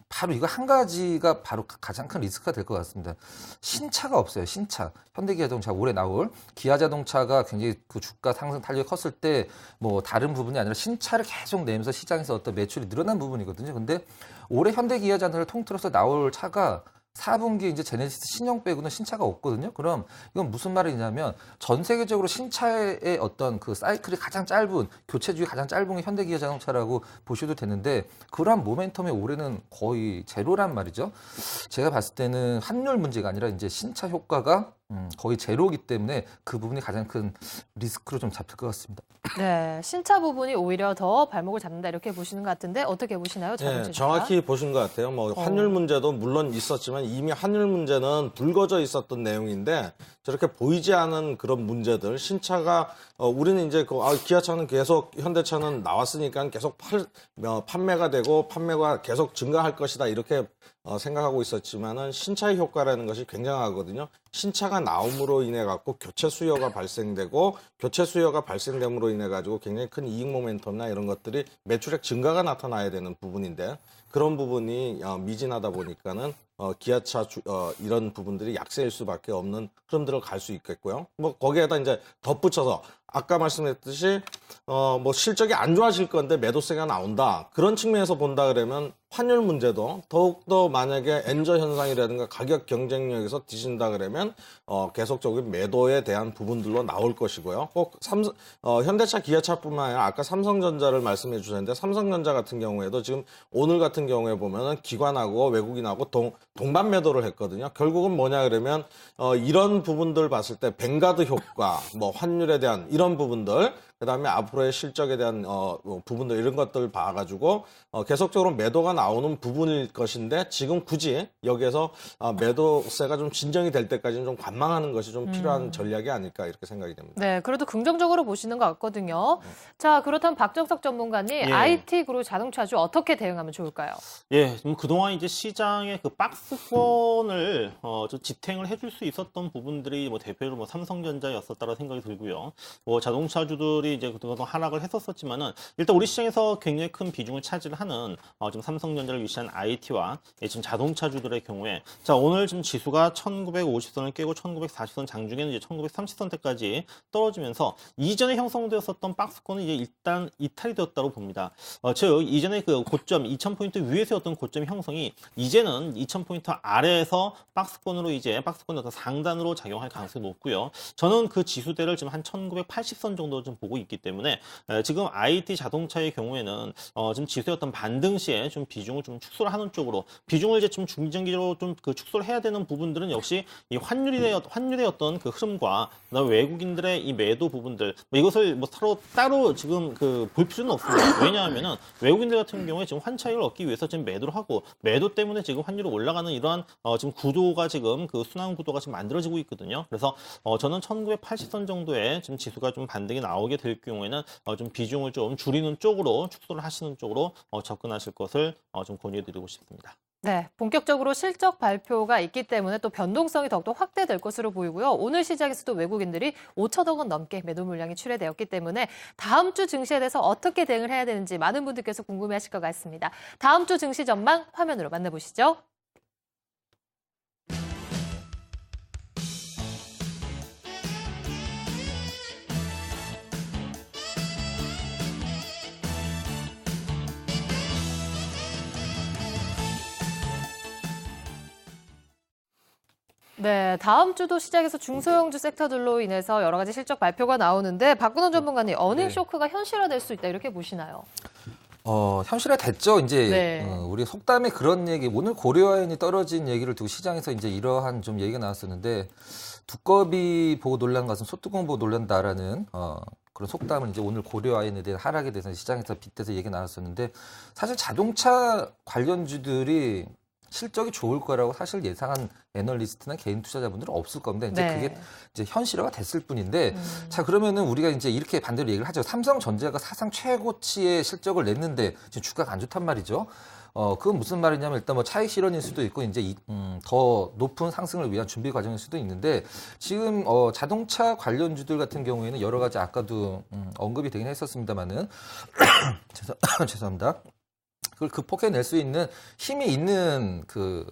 바로 이거 한 가지가 바로 가장 큰 리스크가 될 것 같습니다. 신차가 없어요. 신차. 현대기아자동차 올해 나올 기아자동차가 굉장히 그 주가 상승 탄력이 컸을 때 뭐 다른 부분이 아니라 신차를 계속 내면서 시장에서 어떤 매출이 늘어난 부분이거든요. 근데 올해 현대기아자동차를 통틀어서 나올 차가 4분기 이제 제네시스 신형 빼고는 신차가 없거든요. 그럼 이건 무슨 말이냐면 전 세계적으로 신차의 어떤 그 사이클이 가장 짧은, 교체주의 가장 짧은 게 현대기아자동차라고 보셔도 되는데, 그러한 모멘텀이 올해는 거의 제로란 말이죠. 제가 봤을 때는 환율 문제가 아니라 이제 신차 효과가 거의 제로이기 때문에 그 부분이 가장 큰 리스크로 좀 잡힐 것 같습니다. 네, 신차 부분이 오히려 더 발목을 잡는다 이렇게 보시는 것 같은데 어떻게 보시나요? 네, 정확히 보신 것 같아요. 뭐 환율 문제도 물론 있었지만 이미 환율 문제는 불거져 있었던 내용인데, 저렇게 보이지 않은 그런 문제들, 신차가 우리는 이제 기아차는 계속, 현대차는 나왔으니까 계속 판매가 되고 판매가 계속 증가할 것이다 이렇게 생각하고 있었지만은 신차의 효과라는 것이 굉장하거든요. 신차가 나옴으로 인해 갖고 교체 수요가 발생되고, 교체 수요가 발생됨으로 인해 가지고 굉장히 큰 이익 모멘텀이나 이런 것들이 매출액 증가가 나타나야 되는 부분인데, 그런 부분이 미진하다 보니까는 기아차 이런 부분들이 약세일 수밖에 없는 흐름들을 갈 수 있겠고요. 뭐 거기에다 이제 덧붙여서 아까 말씀드렸듯이 뭐 실적이 안 좋아질 건데 매도세가 나온다. 그런 측면에서 본다 그러면 환율 문제도 더욱더 만약에 엔저 현상이라든가 가격 경쟁력에서 뒤진다 그러면 계속적인 매도에 대한 부분들로 나올 것이고요. 꼭 현대차, 기아차뿐만 아니라 아까 삼성전자를 말씀해 주셨는데, 삼성전자 같은 경우에도 지금 오늘 같은 경우에 보면은 기관하고 외국인하고 동반 매도를 했거든요. 결국은 뭐냐 그러면 이런 부분들 봤을 때 뱅가드 효과, 뭐 환율에 대한 이런 부분들, 그다음에 앞으로의 실적에 대한 부분들, 이런 것들 봐가지고 계속적으로 매도가 나오는 부분일 것인데, 지금 굳이 여기에서 매도세가 좀 진정이 될 때까지는 좀 관망하는 것이 좀 필요한 전략이 아닐까 이렇게 생각이 됩니다. 네, 그래도 긍정적으로 보시는 것 같거든요. 자, 그렇다면 박정석 전문가님, 예. IT 그룹 자동차주 어떻게 대응하면 좋을까요? 예, 그동안 이제 시장의 그 박스권을 좀 지탱을 해줄 수 있었던 부분들이 뭐 대표로 뭐 삼성전자였었다라는 생각이 들고요. 뭐 자동차주들이 이제 그동안 하락을 했었지만은 일단 우리 시장에서 굉장히 큰 비중을 차지하는 지금 삼성전자를 위시한 IT와 지금 자동차주들의 경우에, 자, 오늘 지금 지수가 1950선을 깨고 1940선, 장중에는 이제 1930선대까지 떨어지면서 이전에 형성되었었던 박스권은 이제 일단 이탈이 되었다고 봅니다. 즉 이전에 그 고점 2000포인트 위에서였던 고점 형성이 이제는 2000포인트 아래에서 박스권으로 이제 박스권의 어떤 상단으로 작용할 가능성이 높고요. 저는 그 지수대를 지금 한 1980선 정도 좀 보고 있기 때문에 지금 IT 자동차의 경우에는 지금 지수의 어떤 반등 시에 좀 비중을 좀 축소를 하는 쪽으로 비중을 이제 좀 중장기적으로 좀 그 축소를 해야 되는 부분들은 역시 이 환율의 어떤 그 흐름과 그다음에 외국인들의 이 매도 부분들 이것을 뭐 서로 따로 지금 그 볼 필요는 없습니다. 왜냐하면은 외국인들 같은 경우에 지금 환차익을 얻기 위해서 지금 매도를 하고 매도 때문에 지금 환율이 올라가는 이러한 지금 구도가 지금 그 순환 구도가 지금 만들어지고 있거든요. 그래서 저는 1980선 정도에 지금 지수가 좀 반등이 나오게 될 경우에는 좀 비중을 좀 줄이는 쪽으로 축소를 하시는 쪽으로 접근하실 것을 좀 권유해드리고 싶습니다. 네, 본격적으로 실적 발표가 있기 때문에 또 변동성이 더욱더 확대될 것으로 보이고요. 오늘 시장에서도 외국인들이 5천억 원 넘게 매도 물량이 출회되었기 때문에 다음 주 증시에 대해서 어떻게 대응을 해야 되는지 많은 분들께서 궁금해하실 것 같습니다. 다음 주 증시 전망 화면으로 만나보시죠. 네, 다음 주도 시작해서 중소형주 섹터들로 인해서 여러 가지 실적 발표가 나오는데 박근홍 전문가님, 어닝 쇼크가 현실화될 수 있다 이렇게 보시나요? 현실화 됐죠. 이제 네. 우리 속담에 그런 얘기, 오늘 고려아연이 떨어진 얘기를 두고 시장에서 이제 이러한 좀 얘기가 나왔었는데 두꺼비 보고 놀란 것은 소뚜껑 보고 놀란다라는 그런 속담을 이제 오늘 고려아연에 대한 하락에 대해서 시장에서 빗대서 얘기가 나왔었는데 사실 자동차 관련주들이 실적이 좋을 거라고 사실 예상한 애널리스트나 개인 투자자분들은 없을 겁니다. 이제 네. 그게 이제 현실화가 됐을 뿐인데, 자, 그러면은 우리가 이제 이렇게 반대로 얘기를 하죠. 삼성전자가 사상 최고치의 실적을 냈는데 지금 주가가 안 좋단 말이죠. 그건 무슨 말이냐면 일단 뭐 차익 실현일 수도 있고 이제 더 높은 상승을 위한 준비 과정일 수도 있는데 지금 자동차 관련주들 같은 경우에는 여러 가지 아까도 언급이 되긴 했었습니다만은 죄송합니다. 그걸 극복해낼 수 있는 힘이 있는 그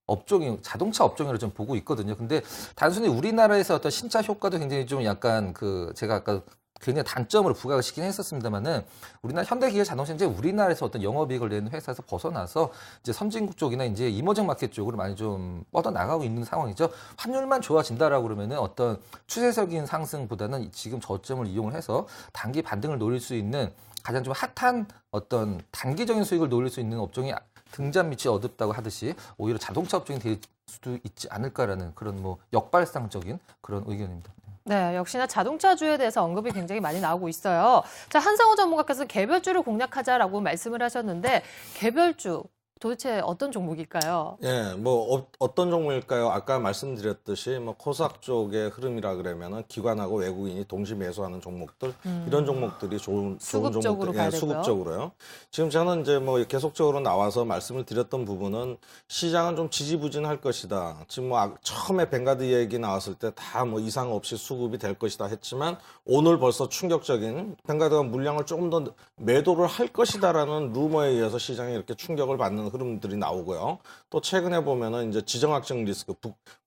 업종이 자동차 업종으로 좀 보고 있거든요. 근데 단순히 우리나라에서 어떤 신차 효과도 굉장히 좀 약간 그 제가 아까 굉장히 단점으로 부각을 시키긴 했었습니다만은 우리나라 현대기아 자동차 이제 우리나라에서 어떤 영업이익을 내는 회사에서 벗어나서 이제 선진국 쪽이나 이제 이머징 마켓 쪽으로 많이 좀 뻗어 나가고 있는 상황이죠. 환율만 좋아진다라고 그러면은 어떤 추세적인 상승보다는 지금 저점을 이용을 해서 단기 반등을 노릴 수 있는 가장 좀 핫한 어떤 단기적인 수익을 노릴 수 있는 업종이 등잔 밑이 어둡다고 하듯이 오히려 자동차 업종이 될 수도 있지 않을까라는 그런 뭐 역발상적인 그런 의견입니다. 네, 역시나 자동차주에 대해서 언급이 굉장히 많이 나오고 있어요. 자, 한상호 전문가께서 개별주를 공략하자라고 말씀을 하셨는데 개별주 도대체 어떤 종목일까요? 예, 뭐 어떤 종목일까요? 아까 말씀드렸듯이 뭐 코스닥 쪽의 흐름이라 그러면은 기관하고 외국인이 동시 매수하는 종목들 이런 종목들이 좋은 수급적으로 종목들, 가야 예, 되고요. 수급적으로요. 지금 저는 이제 뭐 계속적으로 나와서 말씀을 드렸던 부분은 시장은 좀 지지부진할 것이다. 지금 뭐 처음에 뱅가드 얘기 나왔을 때 다 뭐 이상 없이 수급이 될 것이다 했지만 오늘 벌써 충격적인 뱅가드가 물량을 조금 더 매도를 할 것이다라는 루머에 의해서 시장이 이렇게 충격을 받는 흐름들이 나오고요. 또 최근에 보면은 이제 지정학적 리스크,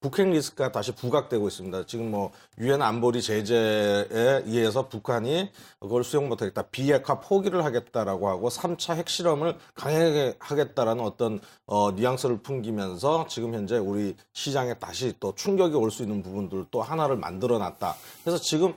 북핵 리스크가 다시 부각되고 있습니다. 지금 뭐 유엔 안보리 제재에 의해서 북한이 그걸 수용 못하겠다, 비핵화 포기를 하겠다라고 하고 3차 핵실험을 강하게 하겠다라는 어떤 뉘앙스를 풍기면서 지금 현재 우리 시장에 다시 또 충격이 올 수 있는 부분들 또 하나를 만들어놨다. 그래서 지금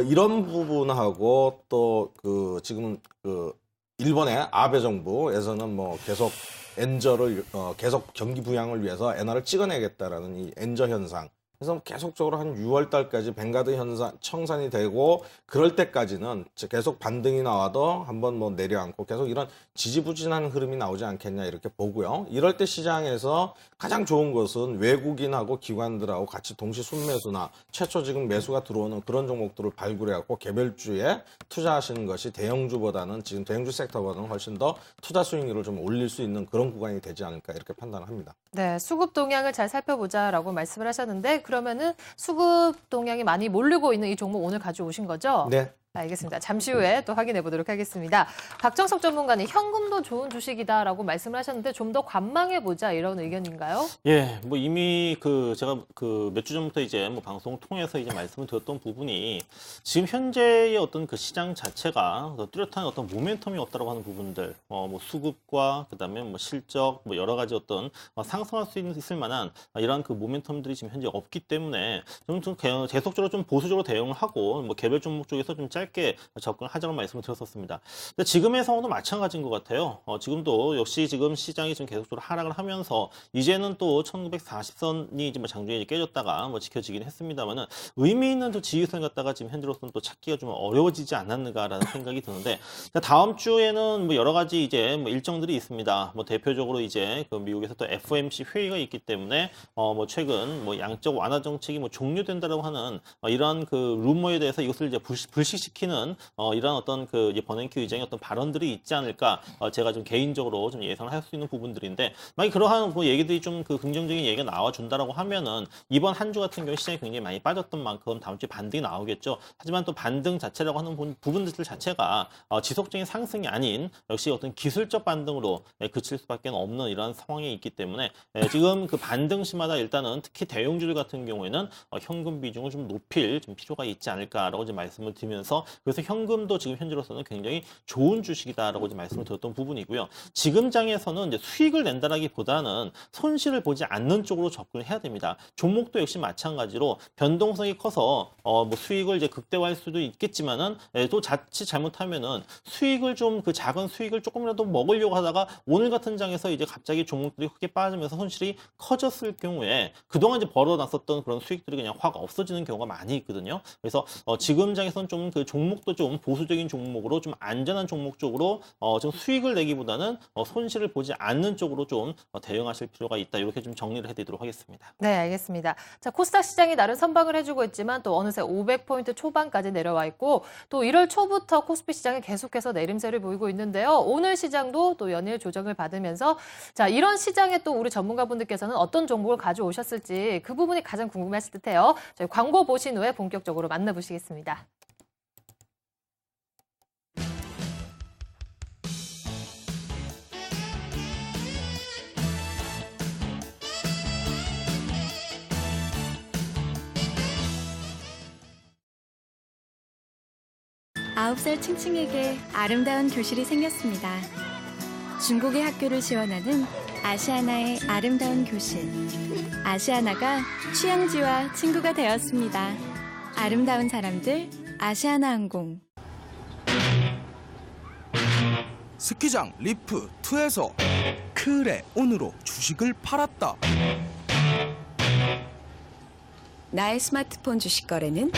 이런 부분하고 또 그 지금 그 일본의 아베 정부에서는 뭐 계속 엔저를 계속 경기 부양을 위해서 엔화를 찍어내겠다라는 이 엔저 현상. 그래서 계속적으로 한 6월 달까지 뱅가드 현상 청산이 되고 그럴 때까지는 계속 반등이 나와도 한번 뭐 내려앉고 계속 이런 지지부진한 흐름이 나오지 않겠냐 이렇게 보고요. 이럴 때 시장에서 가장 좋은 것은 외국인하고 기관들하고 같이 동시 순매수나 최초 지금 매수가 들어오는 그런 종목들을 발굴해갖고 개별주에 투자하시는 것이 대형주보다는 지금 대형주 섹터보다는 훨씬 더 투자 수익률을 좀 올릴 수 있는 그런 구간이 되지 않을까 이렇게 판단을 합니다. 네, 수급 동향을 잘 살펴보자라고 말씀을 하셨는데 그러면은 수급 동향이 많이 몰리고 있는 이 종목 오늘 가져오신 거죠? 네. 알겠습니다. 잠시 후에 또 확인해 보도록 하겠습니다. 박정석 전문가님, 현금도 좋은 주식이다라고 말씀을 하셨는데 좀 더 관망해 보자 이런 의견인가요? 예, 뭐 이미 제가 몇 주 전부터 이제 뭐 방송 통해서 이제 말씀을 드렸던 부분이 지금 현재의 어떤 그 시장 자체가 뚜렷한 어떤 모멘텀이 없다라고 하는 부분들, 뭐 수급과 그다음에 뭐 실적, 뭐 여러 가지 어떤 상승할 수 있을 만한 이러한 그 모멘텀들이 지금 현재 없기 때문에 좀 계속적으로 좀 보수적으로 대응을 하고 뭐 개별 종목 쪽에서 좀 짧게 짧게 접근하자고 말씀을 드렸었습니다. 근데 지금의 상황도 마찬가지인 것 같아요. 지금도 역시 지금 시장이 좀 계속적으로 하락을 하면서 이제는 또 1940선이 이제 뭐 장중에 이제 깨졌다가 뭐 지켜지긴 했습니다만은 의미 있는 또 지지선 갖다가 지금 현재로서는 또 찾기가 좀 어려워지지 않았는가라는 생각이 드는데 다음 주에는 뭐 여러 가지 이제 뭐 일정들이 있습니다. 뭐 대표적으로 이제 그 미국에서 또 FOMC 회의가 있기 때문에 뭐 최근 뭐 양적 완화 정책이 뭐 종료된다라고 하는 이러한 그 루머에 대해서 이것을 이제 불식시키는 이러한 어떤 그 이제 버냉키 의장의 어떤 발언들이 있지 않을까 제가 좀 개인적으로 좀 예상을 할 수 있는 부분들인데 만약 그러한 그 얘기들이 좀 그 긍정적인 얘기가 나와준다라고 하면은 이번 한 주 같은 경우 시장이 굉장히 많이 빠졌던 만큼 다음 주에 반등이 나오겠죠. 하지만 또 반등 자체라고 하는 부분들 자체가 지속적인 상승이 아닌 역시 어떤 기술적 반등으로 그칠 수밖에 없는 이런 상황에 있기 때문에 지금 그 반등 시마다 일단은 특히 대형주들 같은 경우에는 현금 비중을 좀 높일 좀 필요가 있지 않을까라고 좀 말씀을 드리면서 그래서 현금도 지금 현재로서는 굉장히 좋은 주식이다라고 좀 말씀을 드렸던 부분이고요. 지금 장에서는 이제 수익을 낸다라기보다는 손실을 보지 않는 쪽으로 접근을 해야 됩니다. 종목도 역시 마찬가지로 변동성이 커서 뭐 수익을 이제 극대화할 수도 있겠지만은 또 자칫 잘못하면은 수익을 좀 그 작은 수익을 조금이라도 먹으려고 하다가 오늘 같은 장에서 이제 갑자기 종목들이 크게 빠지면서 손실이 커졌을 경우에 그동안 이제 벌어놨었던 그런 수익들이 그냥 확 없어지는 경우가 많이 있거든요. 그래서 지금 장에서는 좀 그 종목도 좀 보수적인 종목으로 좀 안전한 종목 쪽으로 좀 수익을 내기보다는 손실을 보지 않는 쪽으로 좀 대응하실 필요가 있다. 이렇게 좀 정리를 해드리도록 하겠습니다. 네, 알겠습니다. 자, 코스닥 시장이 나름 선방을 해주고 있지만 또 어느새 500포인트 초반까지 내려와 있고 또 1월 초부터 코스피 시장이 계속해서 내림세를 보이고 있는데요. 오늘 시장도 또 연일 조정을 받으면서 자, 이런 시장에 또 우리 전문가분들께서는 어떤 종목을 가져오셨을지 그 부분이 가장 궁금하실 듯해요. 저희 광고 보신 후에 본격적으로 만나보시겠습니다. 아홉 살 칭칭에게 아름다운 교실이 생겼습니다. 중국의 학교를 지원하는 아시아나의 아름다운 교실. 아시아나가 취향지와 친구가 되었습니다. 아름다운 사람들 아시아나항공. 스키장 리프 2에서 크레온으로 주식을 팔았다. 나의 스마트폰 주식 거래는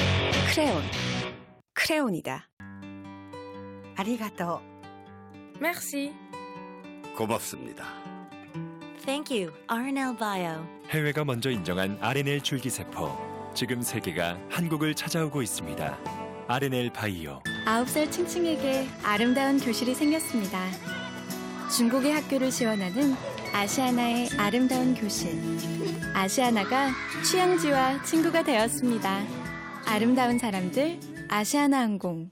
크레온. 크레온이다. 아리가또. Merci. 고맙습니다. Thank you, RNL Bio. 해외가 먼저 인정한 RNL 줄기세포. 지금 세계가 한국을 찾아오고 있습니다. RNL 바이오. 9살 칭칭에게 아름다운 교실이 생겼습니다. 중국의 학교를 지원하는 아시아나의 아름다운 교실. 아시아나가 취향지와 친구가 되었습니다. 아름다운 사람들 아시아나항공.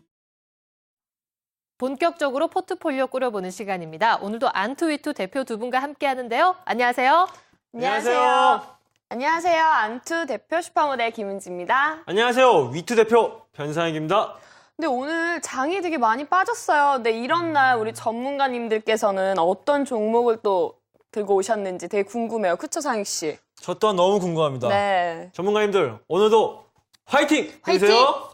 본격적으로 포트폴리오 꾸려보는 시간입니다. 오늘도 안투위투 대표 두 분과 함께 하는데요. 안녕하세요. 안녕하세요. 안녕하세요. 안투 대표 슈퍼모델 김은지입니다. 안녕하세요. 위투 대표 변상익입니다. 근데 오늘 장이 되게 많이 빠졌어요. 근데 이런 날 우리 전문가님들께서는 어떤 종목을 또 들고 오셨는지 되게 궁금해요. 그쵸, 상익 씨? 저 또한 너무 궁금합니다. 네. 전문가님들 오늘도 화이팅 해주세요.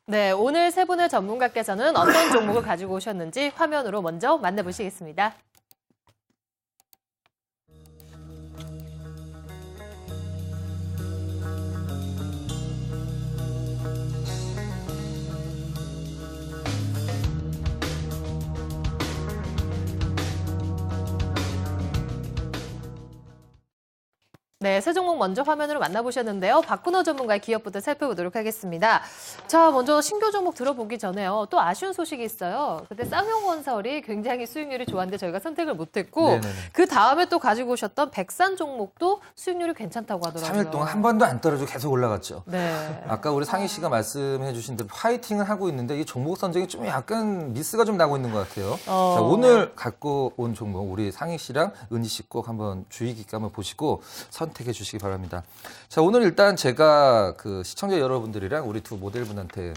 네, 오늘 세 분의 전문가께서는 어떤 종목을 가지고 오셨는지 화면으로 먼저 만나보시겠습니다. 네, 새 종목 먼저 화면으로 만나보셨는데요. 박근호 전문가의 기업부터 살펴보도록 하겠습니다. 자, 먼저 신규 종목 들어보기 전에요. 또 아쉬운 소식이 있어요. 그때 쌍용건설이 굉장히 수익률이 좋았는데 저희가 선택을 못했고 네네네. 그 다음에 또 가지고 오셨던 백산 종목도 수익률이 괜찮다고 하더라고요. 3일 동안 한 번도 안 떨어지고 계속 올라갔죠. 네. 아까 우리 상희 씨가 말씀해 주신 대로 화이팅을 하고 있는데 이 종목 선정이 좀 약간 미스가 좀 나고 있는 것 같아요. 자, 오늘 갖고 온 종목 우리 상희 씨랑 은지 씨 꼭 한번 주의 깊게 한번 보시고 선택해 주시기 바랍니다. 자, 오늘 일단 제가 그 시청자 여러분들이랑 우리 두 모델분한테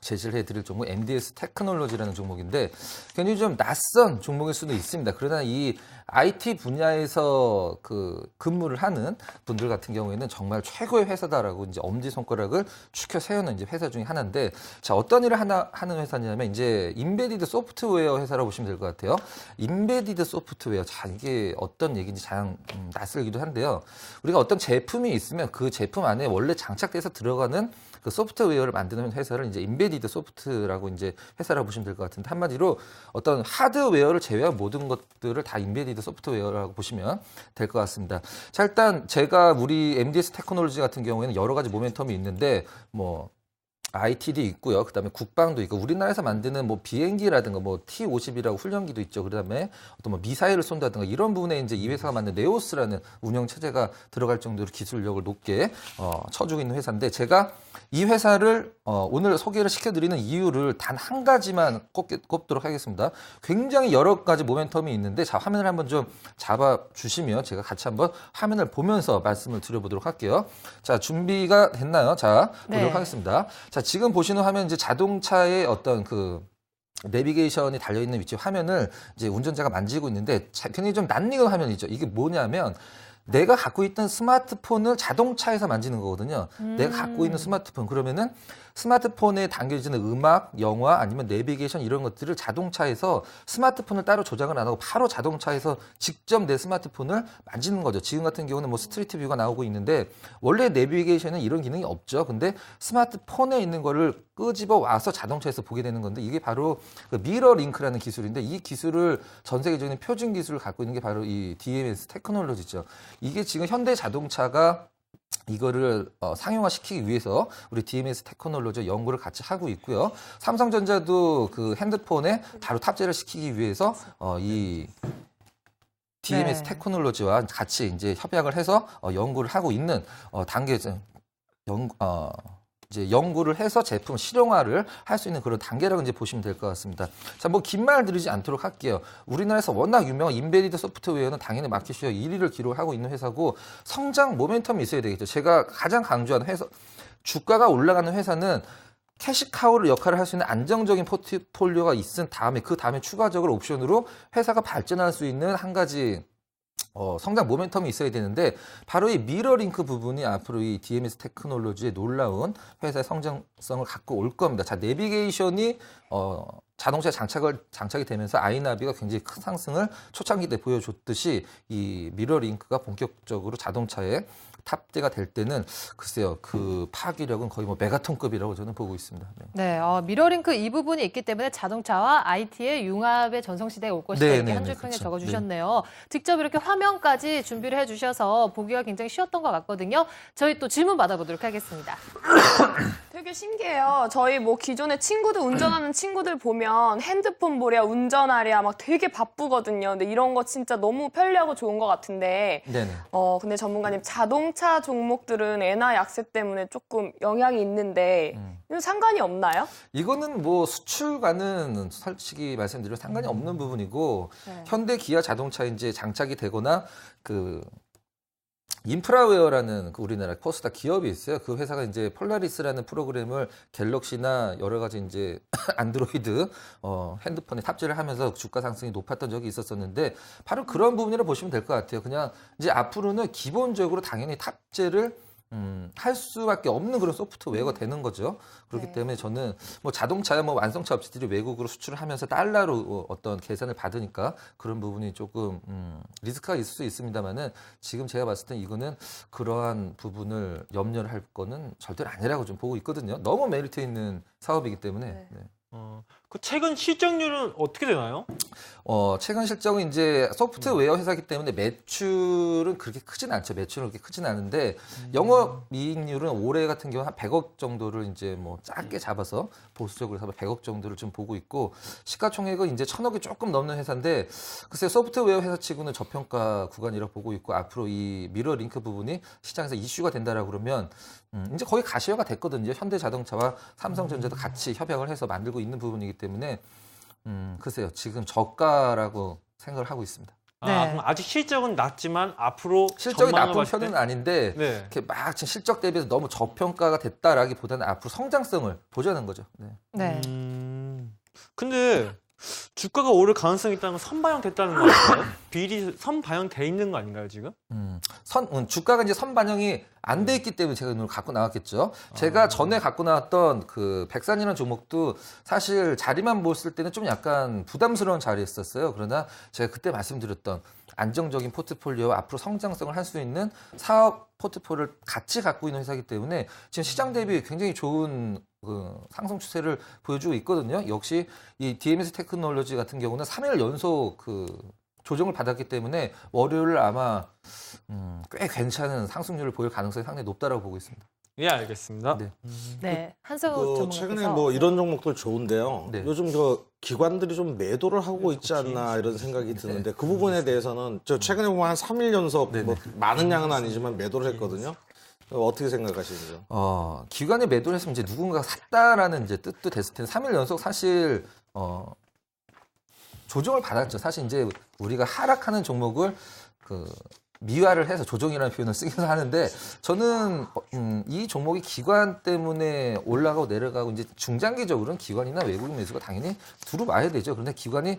제시를 해드릴 종목 MDS 테크놀로지라는 종목인데 굉장히 좀 낯선 종목일 수도 있습니다. 그러나 이 IT 분야에서 그 근무를 하는 분들 같은 경우에는 정말 최고의 회사다라고 이제 엄지손가락을 추켜 세우는 이제 회사 중에 하나인데, 자, 어떤 일을 하는 회사냐면 이제 인베디드 소프트웨어 회사라고 보시면 될 것 같아요. 인베디드 소프트웨어. 자, 이게 어떤 얘기인지 잘 낯설기도 한데요. 우리가 어떤 제품이 있으면 그 제품 안에 원래 장착돼서 들어가는 그 소프트웨어를 만드는 회사를 이제 인베디드 소프트라고 이제 회사라고 보시면 될 것 같은데, 한마디로 어떤 하드웨어를 제외한 모든 것들을 다 인베디드 소프트웨어라고 보시면 될 것 같습니다. 자, 일단 제가 우리 MDS 테크놀로지 같은 경우에는 여러 가지 모멘텀이 있는데 뭐 IT도 있고요. 그다음에 국방도 있고, 우리나라에서 만드는 뭐 비행기라든가 뭐 T-50이라고 훈련기도 있죠. 그다음에 어떤 뭐 미사일을 쏜다든가 이런 부분에 이제 이 회사가 만든 네오스라는 운영 체제가 들어갈 정도로 기술력을 높게 쳐주고 있는 회사인데, 제가 이 회사를 오늘 소개를 시켜드리는 이유를 단 한 가지만 꼽도록 하겠습니다. 굉장히 여러 가지 모멘텀이 있는데, 자, 화면을 한번 좀 잡아주시면 제가 같이 한번 화면을 보면서 말씀을 드려보도록 할게요. 자, 준비가 됐나요? 자, 보도록 하겠습니다. 자, 지금 보시는 화면 이제 자동차의 어떤 그 내비게이션이 달려있는 위치 화면을 이제 운전자가 만지고 있는데, 굉장히 좀 낯익은 화면이죠. 이게 뭐냐면 내가 갖고 있던 스마트폰을 자동차에서 만지는 거거든요. 내가 갖고 있는 스마트폰. 그러면은 스마트폰에 담겨지는 음악, 영화, 아니면 내비게이션 이런 것들을 자동차에서 스마트폰을 따로 조작을 안 하고 바로 자동차에서 직접 내 스마트폰을 만지는 거죠. 지금 같은 경우는 뭐 스트리트 뷰가 나오고 있는데, 원래 내비게이션은 이런 기능이 없죠. 근데 스마트폰에 있는 거를 끄집어 와서 자동차에서 보게 되는 건데, 이게 바로 그 미러 링크라는 기술인데, 이 기술을 전 세계적인 표준 기술을 갖고 있는 게 바로 이 DMS 테크놀로지죠. 이게 지금 현대 자동차가 이거를 상용화 시키기 위해서 우리 DMS 테크놀로지 연구를 같이 하고 있고요. 삼성전자도 그 핸드폰에 바로 탑재를 시키기 위해서 이 DMS 테크놀로지와 같이 이제 협약을 해서 연구를 하고 있는 단계죠. 이제 연구를 해서 제품 실용화를 할 수 있는 그런 단계라고 이제 보시면 될 것 같습니다. 자, 뭐 긴 말 드리지 않도록 할게요. 우리나라에서 워낙 유명한 인베디드 소프트웨어는 당연히 마켓시어 1위를 기록하고 있는 회사고, 성장 모멘텀이 있어야 되겠죠. 제가 가장 강조하는 회사, 주가가 올라가는 회사는 캐시카우 역할을 할 수 있는 안정적인 포트폴리오가 있은 다음에, 그 다음에 추가적으로 옵션으로 회사가 발전할 수 있는 한 가지 성장 모멘텀이 있어야 되는데, 바로 이 미러링크 부분이 앞으로 이 DMS 테크놀로지의 놀라운 회사의 성장성을 갖고 올 겁니다. 자, 내비게이션이 자동차에 장착이 되면서 아이나비가 굉장히 큰 상승을 초창기 때 보여줬듯이, 이 미러링크가 본격적으로 자동차에 탑재가 될 때는 글쎄요, 그 파괴력은 거의 뭐 메가톤급이라고 저는 보고 있습니다. 네, 미러링크 이 부분이 있기 때문에 자동차와 IT의 융합의 전성시대에 올 것이다. 이렇게 한 줄 평에 적어주셨네요. 직접 이렇게 화면까지 준비를 해주셔서 보기가 굉장히 쉬웠던 것 같거든요. 저희 또 질문 받아보도록 하겠습니다. 되게 신기해요. 저희 뭐 기존에 친구들 운전하는 친구들 보면 핸드폰 보랴 운전하랴 막 되게 바쁘거든요. 근데 이런 거 진짜 너무 편리하고 좋은 것 같은데. 네네. 근데 전문가님, 자동차 종목들은 엔화 약세 때문에 조금 영향이 있는데 이건 상관이 없나요? 이거는 뭐 수출과는 솔직히 말씀드리면 상관이 없는 부분이고, 현대 기아 자동차 이제 장착이 되거나 그 인프라웨어라는 그 우리나라 코스타 기업이 있어요. 그 회사가 이제 폴라리스라는 프로그램을 갤럭시나 여러 가지 이제 안드로이드 핸드폰에 탑재를 하면서 주가 상승이 높았던 적이 있었었는데, 바로 그런 부분이라고 보시면 될 것 같아요. 그냥 이제 앞으로는 기본적으로 당연히 탑재를 할 수밖에 없는 그런 소프트웨어가 되는 거죠. 그렇기 때문에 저는 뭐 자동차야 뭐 완성차 업체들이 외국으로 수출을 하면서 달러로 어떤 계산을 받으니까 그런 부분이 조금 리스크가 있을 수 있습니다만은, 지금 제가 봤을 땐 이거는 그러한 부분을 염려를 할 거는 절대로 아니라고 좀 보고 있거든요. 너무 메리트 있는 사업이기 때문에. 네. 그 최근 실적률은 어떻게 되나요? 최근 실적은 이제 소프트웨어 회사이기 때문에 매출은 그렇게 크진 않죠. 매출은 그렇게 크진 않은데, 영업이익률은 올해 같은 경우 한 100억 정도를 이제 뭐 작게 잡아서 보수적으로 해서 100억 정도를 좀 보고 있고, 시가총액은 이제 1000억이 조금 넘는 회사인데, 글쎄 소프트웨어 회사치고는 저평가 구간이라고 보고 있고, 앞으로 이 미러 링크 부분이 시장에서 이슈가 된다라고 그러면 이제 거의 가시화가 됐거든요. 현대자동차와 삼성전자도 같이 협약을 해서 만들고 있는 부분이기 때문에 글쎄요, 지금 저가라고 생각을 하고 있습니다. 아, 네. 그럼 아직 실적은 낮지만 앞으로 실적이 전망을 나쁜 봤을 때? 편은 아닌데 네. 이렇게 막 지금 실적 대비해서 너무 저평가가 됐다라기보다는 앞으로 성장성을 보자는 거죠. 네. 네. 근데 주가가 오를 가능성이 있다는 건 선반영됐다는 거 아닌가요? 비율이 선반영돼 있는 거 아닌가요, 지금? 주가가 이제 선반영이 안 돼 있기 때문에 제가 오늘 갖고 나왔겠죠. 제가 전에 갖고 나왔던 그 백산이라는 종목도 사실 자리만 보았을 때는 좀 약간 부담스러운 자리였었어요. 그러나 제가 그때 말씀드렸던 안정적인 포트폴리오와 앞으로 성장성을 할 수 있는 사업 포트폴리오를 같이 갖고 있는 회사이기 때문에 지금 시장 대비 굉장히 좋은 그 상승 추세를 보여주고 있거든요. 역시 이 DMS 테크놀로지 같은 경우는 3일 연속 그 조정을 받았기 때문에 월요일 아마 꽤 괜찮은 상승률을 보일 가능성이 상당히 높다라고 보고 있습니다. 예, 알겠습니다. 네. 네. 한성우 전문가께서 최근에 뭐 이런 종목들 좋은데요. 네. 요즘 저 기관들이 좀 매도를 하고 있지 않나 이런 생각이 드는데 그 부분에 대해서는 저 최근에 보면 한 3일 연속 뭐 많은 양은 아니지만 매도를 했거든요. 어떻게 생각하시는지요? 기관이 매도를 했으면 이제 누군가가 샀다라는 이제 뜻도 됐을 텐데 3일 연속 사실 조정을 받았죠. 사실 이제 우리가 하락하는 종목을 그 미화를 해서 조정이라는 표현을 쓰기도 하는데 저는 이 종목이 기관 때문에 올라가고 내려가고 이제 중장기적으로는 기관이나 외국인 매수가 당연히 들어와야 되죠. 그런데 기관이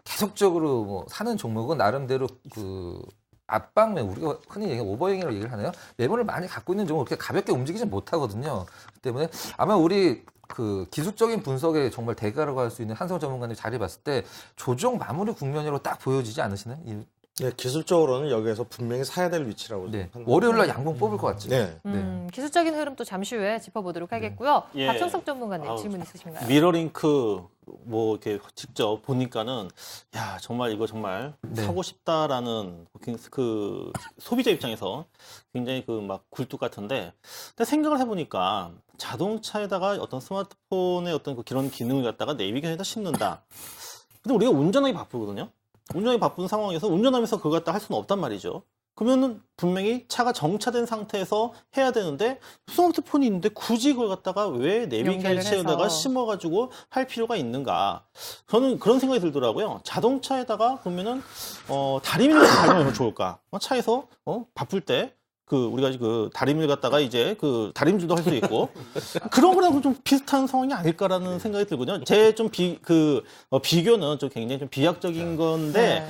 계속적으로 뭐 사는 종목은 나름대로 그 압박 매물, 우리가 흔히 얘기하는 오버행이라고 얘기를 하나요? 매물을 많이 갖고 있는 종목을 그렇게 가볍게 움직이지 못하거든요. 그렇기 때문에 아마 우리 그 기술적인 분석에 정말 대가라고 할 수 있는 한성우 전문가님 자리 봤을 때 조정 마무리 국면으로 딱 보여지지 않으시나요? 네, 기술적으로는 여기에서 분명히 사야 될 위치라고. 네. 월요일날 양봉 뽑을 것 같죠? 네. 기술적인 흐름 또 잠시 후에 짚어보도록 하겠고요. 예. 박성석 전문가님 질문 있으신가요? 미러링크 뭐 이렇게 직접 보니까는 야 정말 이거 정말 사고 싶다라는 그 소비자 입장에서 굉장히 그 막 굴뚝 같은데, 근데 생각을 해보니까 자동차에다가 어떤 스마트폰의 어떤 그 그런 기능을 갖다가 내비게이션에다 싣는다. 근데 우리가 운전하기 바쁘거든요. 운전이 바쁜 상황에서 운전하면서 그걸 갖다 할 수는 없단 말이죠. 그러면은 분명히 차가 정차된 상태에서 해야 되는데 스마트폰이 있는데 굳이 그걸 갖다가 왜 내비게이션에다가 심어가지고 할 필요가 있는가? 저는 그런 생각이 들더라고요. 자동차에다가 그러면은 다리미를 달면 좋을까? 차에서 바쁠 때 그 우리가 그 다리미를 갖다가 이제 그 다림질도 할 수 있고 그런 거랑 좀 비슷한 상황이 아닐까라는 생각이 들거든요. 제 좀 비교는 좀 굉장히 좀 비약적인 건데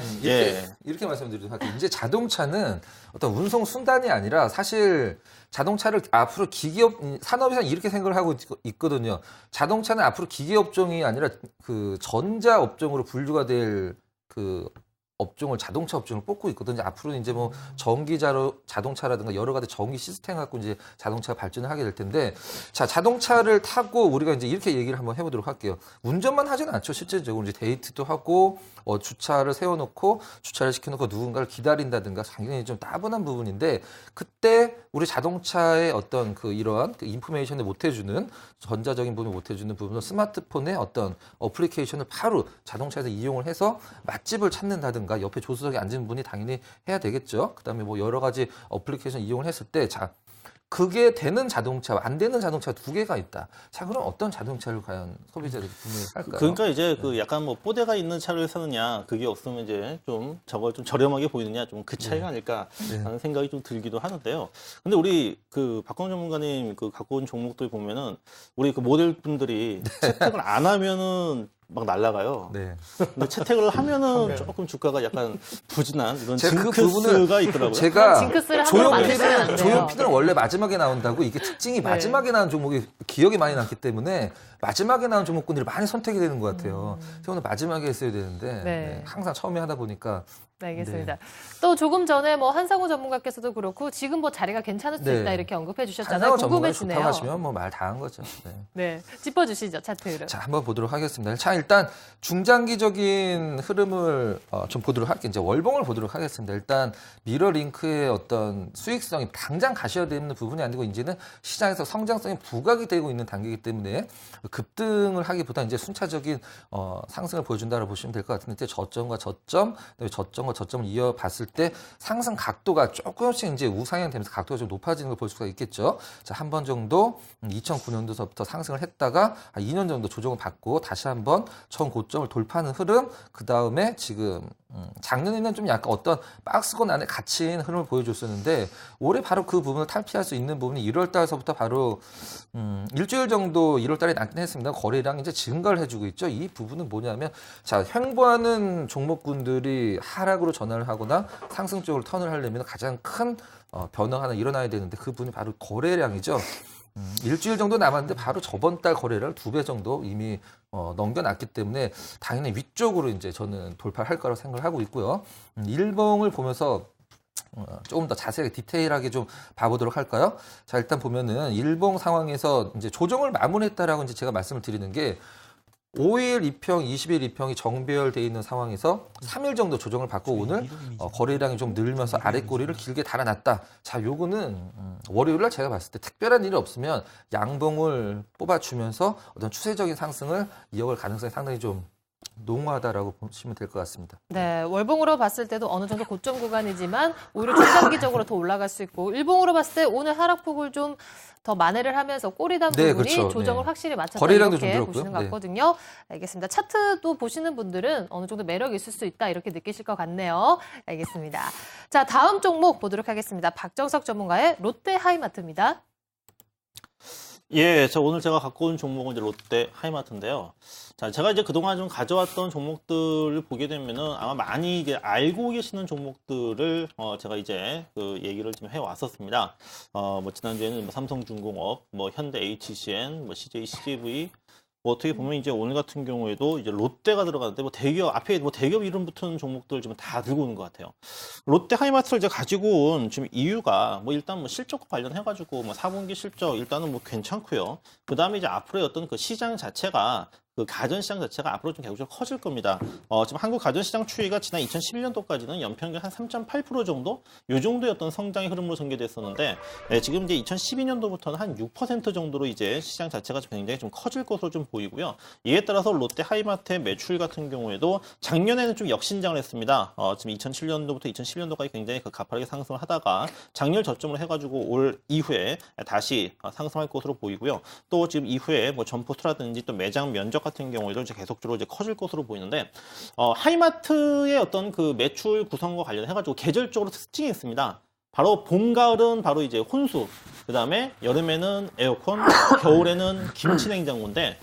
이렇게 말씀드리도록 할게요. 이제 자동차는 어떤 운송 순단이 아니라 사실 자동차를 앞으로 기기업 산업에서는 이렇게 생각을 하고 있거든요. 자동차는 앞으로 기계업종이 아니라 그 전자 업종으로 분류가 될 그 업종을 자동차 업종을 뽑고 있거든요. 앞으로 이제 뭐 자동차라든가 여러 가지 전기 시스템 갖고 이제 자동차가 발전을 하게 될 텐데, 자 자동차를 타고 우리가 이제 이렇게 얘기를 한번 해보도록 할게요. 운전만 하지는 않죠. 실질적으로 이제 데이트도 하고 주차를 세워놓고 주차를 시켜놓고 누군가를 기다린다든가 굉장히 좀 따분한 부분인데, 그때 우리 자동차의 어떤 그 이러한 그 인포메이션을 못해주는 전자적인 부분을 못해주는 부분은 스마트폰의 어떤 어플리케이션을 바로 자동차에서 이용을 해서 맛집을 찾는다든가 옆에 조수석에 앉은 분이 당연히 해야 되겠죠. 그다음에 뭐 여러 가지 어플리케이션 이용을 했을 때 그게 되는 자동차와 안 되는 자동차 두 개가 있다. 자, 그럼 어떤 자동차를 과연 소비자들이 구매할까요? 그러니까 이제 그 약간 뭐 뽀대가 있는 차를 사느냐, 그게 없으면 이제 좀 저걸 좀 저렴하게 보이느냐, 좀 그 차이가 아닐까라는 생각이 좀 들기도 하는데요. 근데 우리 그 박광 전문가님 그 갖고 온 종목들 보면은 우리 그 모델분들이 채택을 안 하면은 막 날아가요. 네. 근데 채택을 하면은 조금 주가가 약간 부진한 이런 제가 징크스가 있더라고요. 제가 조용필은 원래 마지막에 나온다고, 이게 특징이 마지막에 나온 종목이 기억이 많이 남기 때문에 마지막에 나온 종목군들이 많이 선택이 되는 것 같아요. 제가 오늘 마지막에 했어야 되는데 항상 처음에 하다 보니까. 네, 알겠습니다. 또 조금 전에 뭐 한상우 전문가께서도 그렇고 지금 뭐 자리가 괜찮을 수 있다 이렇게 언급해 주셨잖아요. 궁금해지네요. 좋다고 하시면 뭐 말 다 한 거죠. 네, 짚어주시죠, 차트를. 자, 한번 보도록 하겠습니다. 자, 일단 중장기적인 흐름을 좀 보도록 할게요. 이제 월봉을 보도록 하겠습니다. 일단 미러링크의 어떤 수익성이 당장 가셔야 되는 부분이 아니고 이제는 시장에서 성장성이 부각이 되고 있는 단계이기 때문에 급등을 하기보다 이제 순차적인 상승을 보여준다고 보시면 될 것 같은데, 저점과 저점, 그다음에 저점과 저점을 이어봤을 때 상승 각도가 조금씩 이제 우상향 되면서 각도가 좀 높아지는 걸 볼 수가 있겠죠. 자, 한 번 정도 2009년도서부터 상승을 했다가 2년 정도 조정을 받고 다시 한번 했던 전고점을 돌파하는 흐름, 그 다음에 지금 작년에는 좀 약간 어떤 박스권 안에 갇힌 흐름을 보여줬었는데 올해 바로 그 부분을 탈피할 수 있는 부분이 1월 달서부터 바로 일주일 정도 1월 달에 남긴 했습니다. 거래량이 이제 증가를 해주고 있죠. 이 부분은 뭐냐면 자, 횡보하는 종목군들이 하락으로 전환을 하거나 상승 쪽으로 턴을 하려면 가장 큰 변화가 하나 일어나야 되는데 그 부분이 바로 거래량이죠. 일주일 정도 남았는데 바로 저번 달 거래량을 2배 정도 이미 넘겨놨기 때문에 당연히 위쪽으로 이제 저는 돌파를 할 거라고 생각을 하고 있고요. 일봉을 보면서 조금 더 자세하게 디테일하게 좀 봐보도록 할까요? 자, 일단 보면은 일봉 상황에서 이제 조정을 마무리했다라고 이제 제가 말씀을 드리는 게 5일 2평, 20일 2평이 정배열되어 있는 상황에서 3일 정도 조정을 받고 오늘 거래량이 좀 늘면서 아랫꼬리를 길게 달아놨다. 자, 요거는 월요일날 제가 봤을 때 특별한 일이 없으면 양봉을 뽑아주면서 어떤 추세적인 상승을 이어갈 가능성이 상당히 좀 농후하다라고 보시면 될 것 같습니다. 네, 월봉으로 봤을 때도 어느 정도 고점 구간이지만 오히려 중장기적으로 더 올라갈 수 있고 일봉으로 봤을 때 오늘 하락폭을 좀 더 만회를 하면서 꼬리단 부분이 그렇죠. 조정을 확실히 맞췄다 거래량도 이렇게 좀 보시는 것 늘었고요. 같거든요. 알겠습니다. 차트도 보시는 분들은 어느 정도 매력이 있을 수 있다 이렇게 느끼실 것 같네요. 알겠습니다. 자, 다음 종목 보도록 하겠습니다. 박정석 전문가의 롯데 하이마트입니다. 예, 오늘 제가 갖고 온 종목은 이제 롯데 하이마트인데요. 자, 제가 이제 그동안 좀 가져왔던 종목들을 보게 되면은 아마 많이 이제 알고 계시는 종목들을 제가 이제 그 얘기를 좀 해왔었습니다. 뭐 지난주에는 뭐 삼성중공업, 뭐 현대 HCN, 뭐 CJ, CJV, 뭐 어떻게 보면 이제 오늘 같은 경우에도 이제 롯데가 들어가는데 뭐 대기업 앞에 뭐 대기업 이름 붙은 종목들 지금 다 들고 오는 것 같아요. 롯데 하이마트를 이제 가지고 온 지금 이유가 뭐 일단 뭐 실적과 관련해가지고 뭐 4분기 실적 일단은 뭐 괜찮고요. 그 다음에 이제 앞으로의 어떤 그 시장 자체가 그 가전시장 자체가 앞으로 좀 계속적으로 커질 겁니다. 지금 한국 가전시장 추이가 지난 2011년도까지는 연평균 한 3.8% 정도? 이 정도의 어떤 성장의 흐름으로 전개됐었는데, 지금 이제 2012년도부터는 한 6% 정도로 이제 시장 자체가 굉장히 좀 커질 것으로 좀 보이고요. 이에 따라서 롯데 하이마트의 매출 같은 경우에도 작년에는 좀 역신장을 했습니다. 지금 2007년도부터 2010년도까지 굉장히 그 가파르게 상승을 하다가 작년 저점으로 해가지고 올 이후에 다시 상승할 것으로 보이고요. 또 지금 이후에 뭐 점포스라든지 또 매장 면적 같은 경우에도 이제 계속적으로 이제 커질 것으로 보이는데 하이마트의 어떤 그 매출 구성과 관련해가지고 계절적으로 특징이 있습니다. 바로 봄, 가을은 바로 이제 혼수, 그 다음에 여름에는 에어컨, 겨울에는 김치 냉장고인데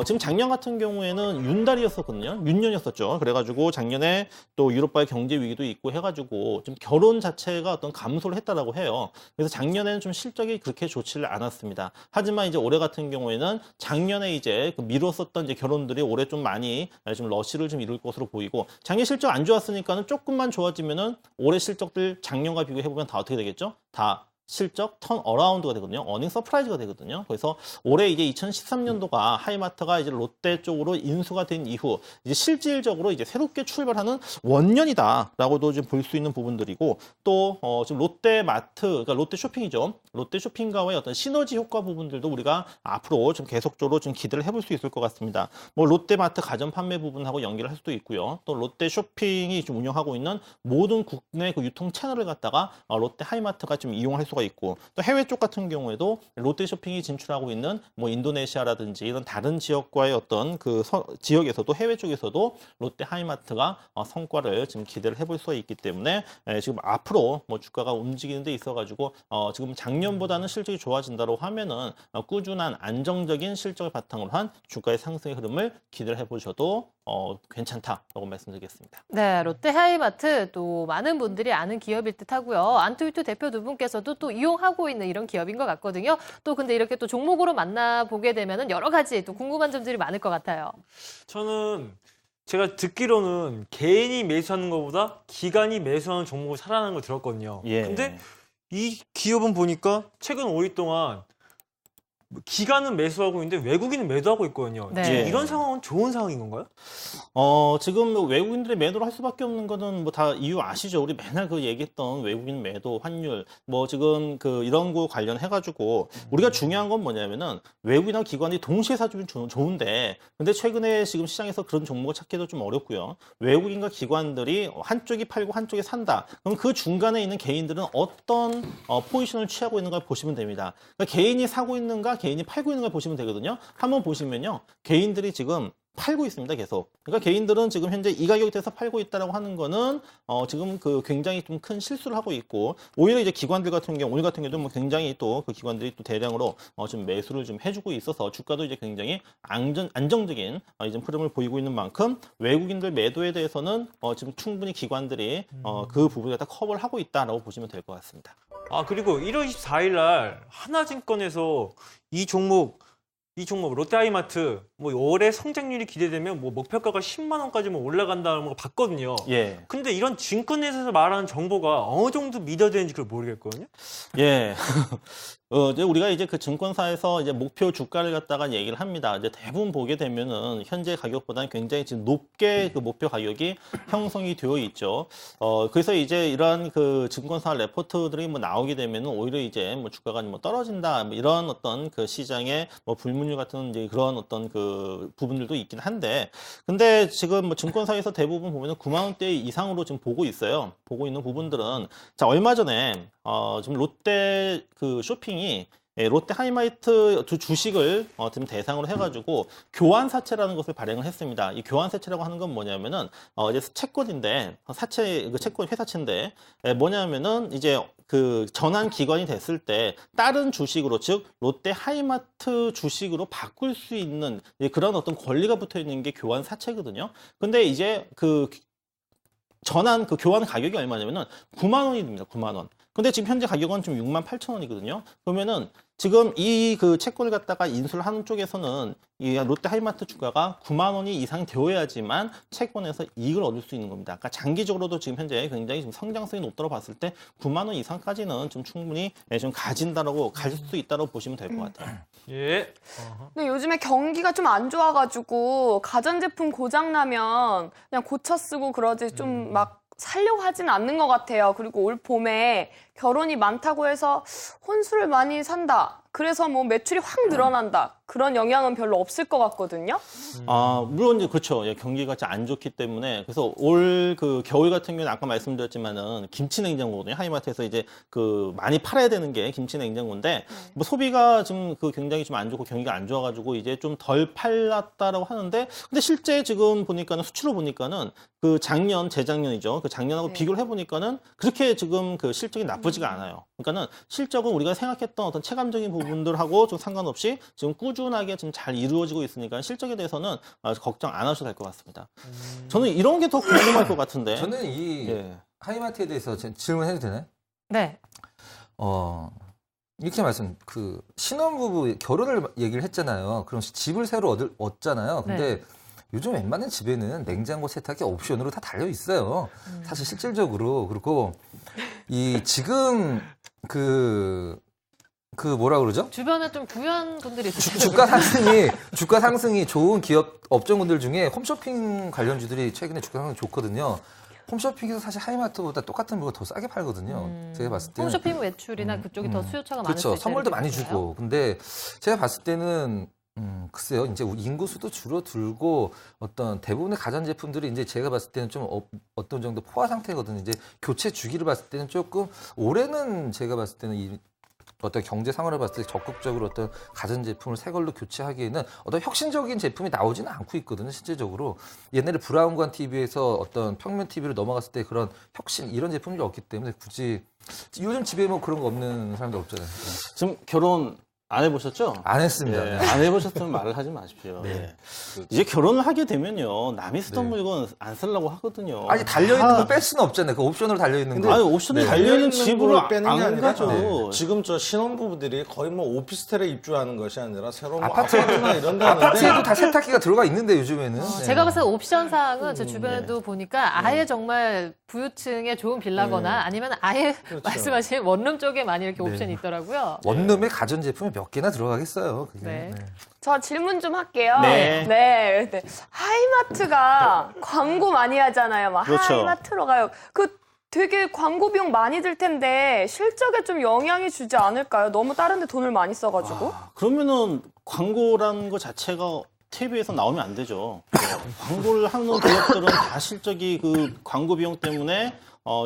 지금 작년 같은 경우에는 윤달이었었거든요. 윤년이었었죠. 그래가지고 작년에 또 유럽과의 경제 위기도 있고 해가지고 좀 결혼 자체가 어떤 감소를 했다라고 해요. 그래서 작년에는 좀 실적이 그렇게 좋지를 않았습니다. 하지만 이제 올해 같은 경우에는 작년에 이제 그 미뤘었던 이제 결혼들이 올해 좀 많이 좀 러시를 좀 이룰 것으로 보이고 작년 실적 안 좋았으니까는 조금만 좋아지면은 올해 실적들 작년과 비교해보면 다 어떻게 되겠죠? 다 실적 턴 어라운드가 되거든요. 어닝 서프라이즈가 되거든요. 그래서 올해 이제 2013년도가 하이마트가 이제 롯데 쪽으로 인수가 된 이후 이제 실질적으로 이제 새롭게 출발하는 원년이다라고도 좀 볼 수 있는 부분들이고 또 지금 롯데마트, 그러니까 롯데 쇼핑이죠. 롯데 쇼핑과의 어떤 시너지 효과 부분들도 우리가 앞으로 좀 계속적으로 좀 기대를 해볼 수 있을 것 같습니다. 뭐 롯데마트 가전 판매 부분하고 연결할 수도 있고요. 또 롯데 쇼핑이 좀 운영하고 있는 모든 국내 그 유통 채널을 갖다가 롯데 하이마트가 좀 이용할 수가 있고 또 해외 쪽 같은 경우에도 롯데 쇼핑이 진출하고 있는 뭐 인도네시아라든지 이런 다른 지역과의 어떤 그 지역에서도 해외 쪽에서도 롯데 하이마트가 성과를 지금 기대를 해볼 수가 있기 때문에 지금 앞으로 뭐 주가가 움직이는 데 있어가지고 지금 작년보다는 실적이 좋아진다고 하면은 꾸준한 안정적인 실적을 바탕으로 한 주가의 상승의 흐름을 기대를 해보셔도 괜찮다라고 말씀드리겠습니다. 네, 롯데 하이마트 또 많은 분들이 아는 기업일 듯 하고요. 안투이투 대표 두 분께서도 또 이용하고 있는 이런 기업인 것 같거든요. 또 근데 이렇게 또 종목으로 만나보게 되면은 여러 가지 또 궁금한 점들이 많을 것 같아요. 저는 제가 듣기로는 개인이 매수하는 것보다 기관이 매수하는 종목을 사라는 걸 들었거든요. 예. 근데 이 기업은 보니까 최근 5일 동안 기관은 매수하고 있는데 외국인은 매도하고 있거든요. 네. 이런 상황은 좋은 상황인 건가요? 지금 외국인들이 매도를 할 수밖에 없는 거는 뭐 다 이유 아시죠? 우리 맨날 그 얘기했던 외국인 매도 환율 뭐 지금 그 이런 거 관련해가지고 우리가 중요한 건 뭐냐면은 외국인하고 기관이 동시에 사주면 좋은데 근데 최근에 지금 시장에서 그런 종목을 찾기도 좀 어렵고요. 외국인과 기관들이 한쪽이 팔고 한쪽이 산다. 그럼 그 중간에 있는 개인들은 어떤 포지션을 취하고 있는가 보시면 됩니다. 그러니까 개인이 사고 있는가 개인이 팔고 있는 걸 보시면 되거든요. 한번 보시면요. 개인들이 지금 팔고 있습니다, 계속. 그러니까 개인들은 지금 현재 이 가격대에서 팔고 있다라고 하는 거는 지금 그 굉장히 좀 큰 실수를 하고 있고, 오히려 이제 기관들 같은 경우, 오늘 같은 경우도 뭐 굉장히 또 그 기관들이 또 대량으로 좀 매수를 좀 해주고 있어서 주가도 이제 굉장히 안정적인 이제 흐름을 보이고 있는 만큼 외국인들 매도에 대해서는 지금 충분히 기관들이 그 부분을 다 커버를 하고 있다라고 보시면 될 것 같습니다. 아, 그리고 1월 24일 날 하나증권에서 이 종목 롯데하이마트 뭐 올해 성장률이 기대되면 뭐 목표가가 10만 원까지만 올라간다는 걸 봤거든요. 예. 근데 이런 증권회사에서 말하는 정보가 어느 정도 믿어야 되는지 그걸 모르겠거든요. 예. 이제 우리가 이제 그 증권사에서 이제 목표 주가를 갖다가 얘기를 합니다. 이제 대부분 보게 되면은 현재 가격보다는 굉장히 지금 높게 그 목표 가격이 형성이 되어 있죠. 그래서 이제 이러한 그 증권사 레포트들이 뭐 나오게 되면은 오히려 이제 뭐 주가가 뭐 떨어진다, 뭐 이런 어떤 그 시장의 뭐 불문율 같은 이제 그런 어떤 그 부분들도 있긴 한데, 근데 지금 뭐 증권사에서 대부분 보면은 9만 원대 이상으로 지금 보고 있어요. 보고 있는 부분들은, 자, 얼마 전에 지금 롯데 그 쇼핑이 롯데 하이마이트 두 주식을 지금 대상으로 해가지고 교환사채라는 것을 발행을 했습니다. 이 교환사채라고 하는 건 뭐냐면은 이제 채권인데, 그 채권 회사채인데, 뭐냐면은 이제 그 전환 기간이 됐을 때 다른 주식으로, 즉 롯데 하이마트 주식으로 바꿀 수 있는 그런 어떤 권리가 붙어 있는 게 교환사채거든요. 근데 이제 그 전환 그 교환 가격이 얼마냐면은 9만 원이 됩니다. 9만 원. 근데 지금 현재 가격은 좀 6만 8천 원이거든요. 그러면은 지금 이 그 채권을 갖다가 인수를 하는 쪽에서는 이 롯데 하이마트 주가가 9만 원이 이상 되어야지만 채권에서 이익을 얻을 수 있는 겁니다. 그러니까 장기적으로도 지금 현재 굉장히 좀 성장성이 높다고 봤을 때 9만 원 이상까지는 좀 충분히 좀 가질 수 있다고 보시면 될 것 같아요. 예. 근데 요즘에 경기가 좀 안 좋아가지고 가전제품 고장 나면 그냥 고쳐 쓰고 그러지 좀 막 살려고 하지는 않는 것 같아요. 그리고 올 봄에 결혼이 많다고 해서 혼수를 많이 산다. 그래서 뭐 매출이 확 늘어난다. 그런 영향은 별로 없을 것 같거든요. 물론 이제 그렇죠. 예, 경기가 안 좋기 때문에. 그래서 올 그 겨울 같은 경우는 아까 말씀드렸지만은 김치 냉장고거든요. 하이마트에서 이제 그 많이 팔아야 되는 게 김치 냉장고인데, 뭐 소비가 지금 그 굉장히 좀 안 좋고 경기가 안 좋아가지고 이제 좀 덜 팔렸다라고 하는데, 근데 실제 지금 보니까는 수치로 보니까는 그 재작년이죠. 그 작년하고 비교를 해보니까는 그렇게 지금 그 실적이 나쁘지가 않아요. 그러니까는 실적은 우리가 생각했던 어떤 체감적인 부분들하고 좀 상관없이 지금 꾸준하게 좀 잘 이루어지고 있으니까 실적에 대해서는 걱정 안 하셔도 될 것 같습니다. 저는 이런 게 더 궁금할 것 같은데. 저는 이 하이마트에 대해서 질문해도 되나요? 네. 이렇게 그 신혼부부 결혼을 얘기를 했잖아요. 그럼 집을 새로 얻잖아요. 근데 네. 요즘 웬만한 집에는 냉장고 세탁기 옵션으로 다 달려 있어요. 사실 실질적으로. 그리고 지금 뭐라 그러죠? 주변에 좀 부유한 분들이 있어요. 주가 상승이 좋은 기업 업종군들 중에 홈쇼핑 관련주들이 최근에 주가 상승이 좋거든요. 홈쇼핑에서 사실 하이마트보다 똑같은 물건 더 싸게 팔거든요. 제가 봤을 때는. 홈쇼핑 매출이나 그쪽이 더 수요차가 많을 수 그렇죠. 있어요. 선물도 많이 주고. 근데 제가 봤을 때는 글쎄요. 이제 인구수도 줄어들고 어떤 대부분의 가전제품들이 이제 제가 봤을 때는 좀 어떤 정도 포화 상태거든요. 이제 교체 주기를 봤을 때는 조금 올해는 제가 봤을 때는 어떤 경제 상황을 봤을 때 적극적으로 어떤 가전제품을 새 걸로 교체하기에는 어떤 혁신적인 제품이 나오지는 않고 있거든요. 실제적으로. 옛날에 브라운관 TV에서 어떤 평면 TV로 넘어갔을 때 그런 혁신 이런 제품이 없기 때문에 굳이 요즘 집에 뭐 그런 거 없는 사람들 없잖아요. 지금 결혼 안 해보셨죠? 안 했습니다. 네, 안 해보셨으면 말을 하지 마십시오. 네. 이제 결혼을 하게 되면요, 남이 쓰던 물건 안 쓰려고 하거든요. 아니 달려있는 거 뺄 수는 없잖아요. 그 옵션으로 달려있는 거. 아니 옵션에 달려있는 집으로 빼는 게 아니라 가죠. 지금 저 신혼부부들이 거의 뭐 오피스텔에 입주하는 것이 아니라 새로 뭐 아파트나 이런 데 하는데 아파트에도 다 세탁기가 들어가 있는데 요즘에는. 제가 봤을 때 옵션 사항은 제 주변에도 보니까 아예 정말 부유층의 좋은 빌라거나 아니면 아예 말씀하신 원룸 쪽에 많이 이렇게 옵션이 있더라고요. 원룸에 가전제품이 몇 개나 들어가겠어요. 그게. 네. 저 질문 좀 할게요. 네. 네. 하이마트가 광고 많이 하잖아요. 막 그렇죠. 하이마트로 가요. 되게 광고 비용 많이 들 텐데 실적에 좀 영향이 주지 않을까요? 너무 다른 데 돈을 많이 써가지고. 그러면은 광고라는 거 자체가 TV에서 나오면 안 되죠. 광고를 하는 기업들은 다 실적이 그 광고 비용 때문에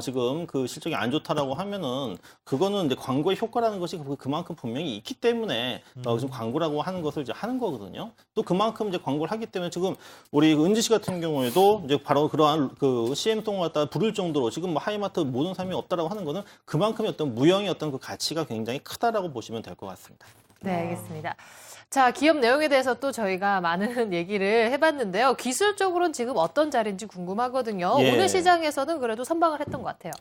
지금 그 실적이 안 좋다라고 하면은 그거는 이제 광고의 효과라는 것이 그만큼 분명히 있기 때문에 지금 광고라고 하는 것을 이제 하는 거거든요. 또 그만큼 이제 광고를 하기 때문에 지금 우리 은지 씨 같은 경우에도 이제 바로 그러한 그 CM송을 갖다 부를 정도로 지금 뭐 하이마트 모든 사람이 없다라고 하는 거는 그만큼의 어떤 무형의 어떤 그 가치가 굉장히 크다라고 보시면 될 것 같습니다. 네, 알겠습니다. 자, 기업 내용에 대해서 또 저희가 많은 얘기를 해봤는데요. 기술적으로는 지금 어떤 자리인지 궁금하거든요. 예. 오늘 시장에서는 그래도 선방을 했던 것 같아요.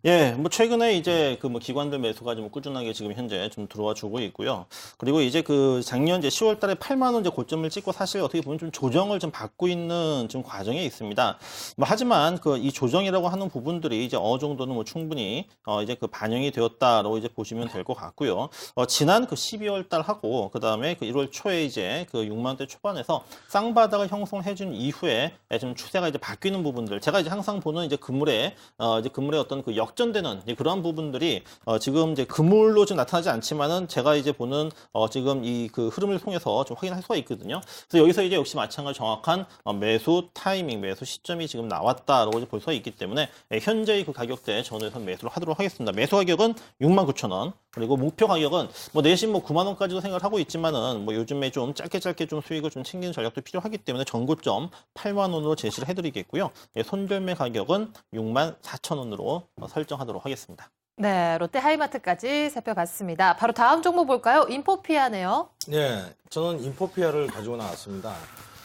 예, 뭐 최근에 이제 그 뭐 기관들 매수가 좀 꾸준하게 지금 현재 좀 들어와 주고 있고요. 그리고 이제 그 작년 이제 10월 달에 8만 원 이제 고점을 찍고 사실 어떻게 보면 좀 조정을 좀 받고 있는 지금 과정에 있습니다. 뭐 하지만 그 이 조정이라고 하는 부분들이 이제 어느 정도는 뭐 충분히 이제 그 반영이 되었다라고 이제 보시면 될 것 같고요. 지난 그 12월 달하고 그다음에 그 1월 초에 이제 그 6만 원대 초반에서 쌍바닥을 형성해준 이후에 좀 추세가 이제 바뀌는 부분들, 제가 이제 항상 보는 이제 그물의 어떤 그 역전되는 이제 그러한 부분들이 지금 이제 그물로 좀 나타나지 않지만은 제가 이제 보는 지금 이 그 흐름을 통해서 좀 확인할 수가 있거든요. 그래서 여기서 이제 역시 마찬가지 정확한 매수 타이밍, 매수 시점이 지금 나왔다라고 볼 수가 있기 때문에 현재의 그 가격대에 저는 매수를 하도록 하겠습니다. 매수 가격은 69,000원. 그리고 목표 가격은 뭐 내심 뭐 9만 원까지도 생각을 하고 있지만은 뭐 요즘에 좀 짧게 좀 수익을 좀 챙기는 전략도 필요하기 때문에 전고점 8만 원으로 제시를 해드리겠고요. 손절매 가격은 64,000원으로 설정하도록 하겠습니다. 네, 롯데 하이마트까지 살펴봤습니다. 바로 다음 종목 볼까요? 인포피아네요. 네, 저는 인포피아를 가지고 나왔습니다.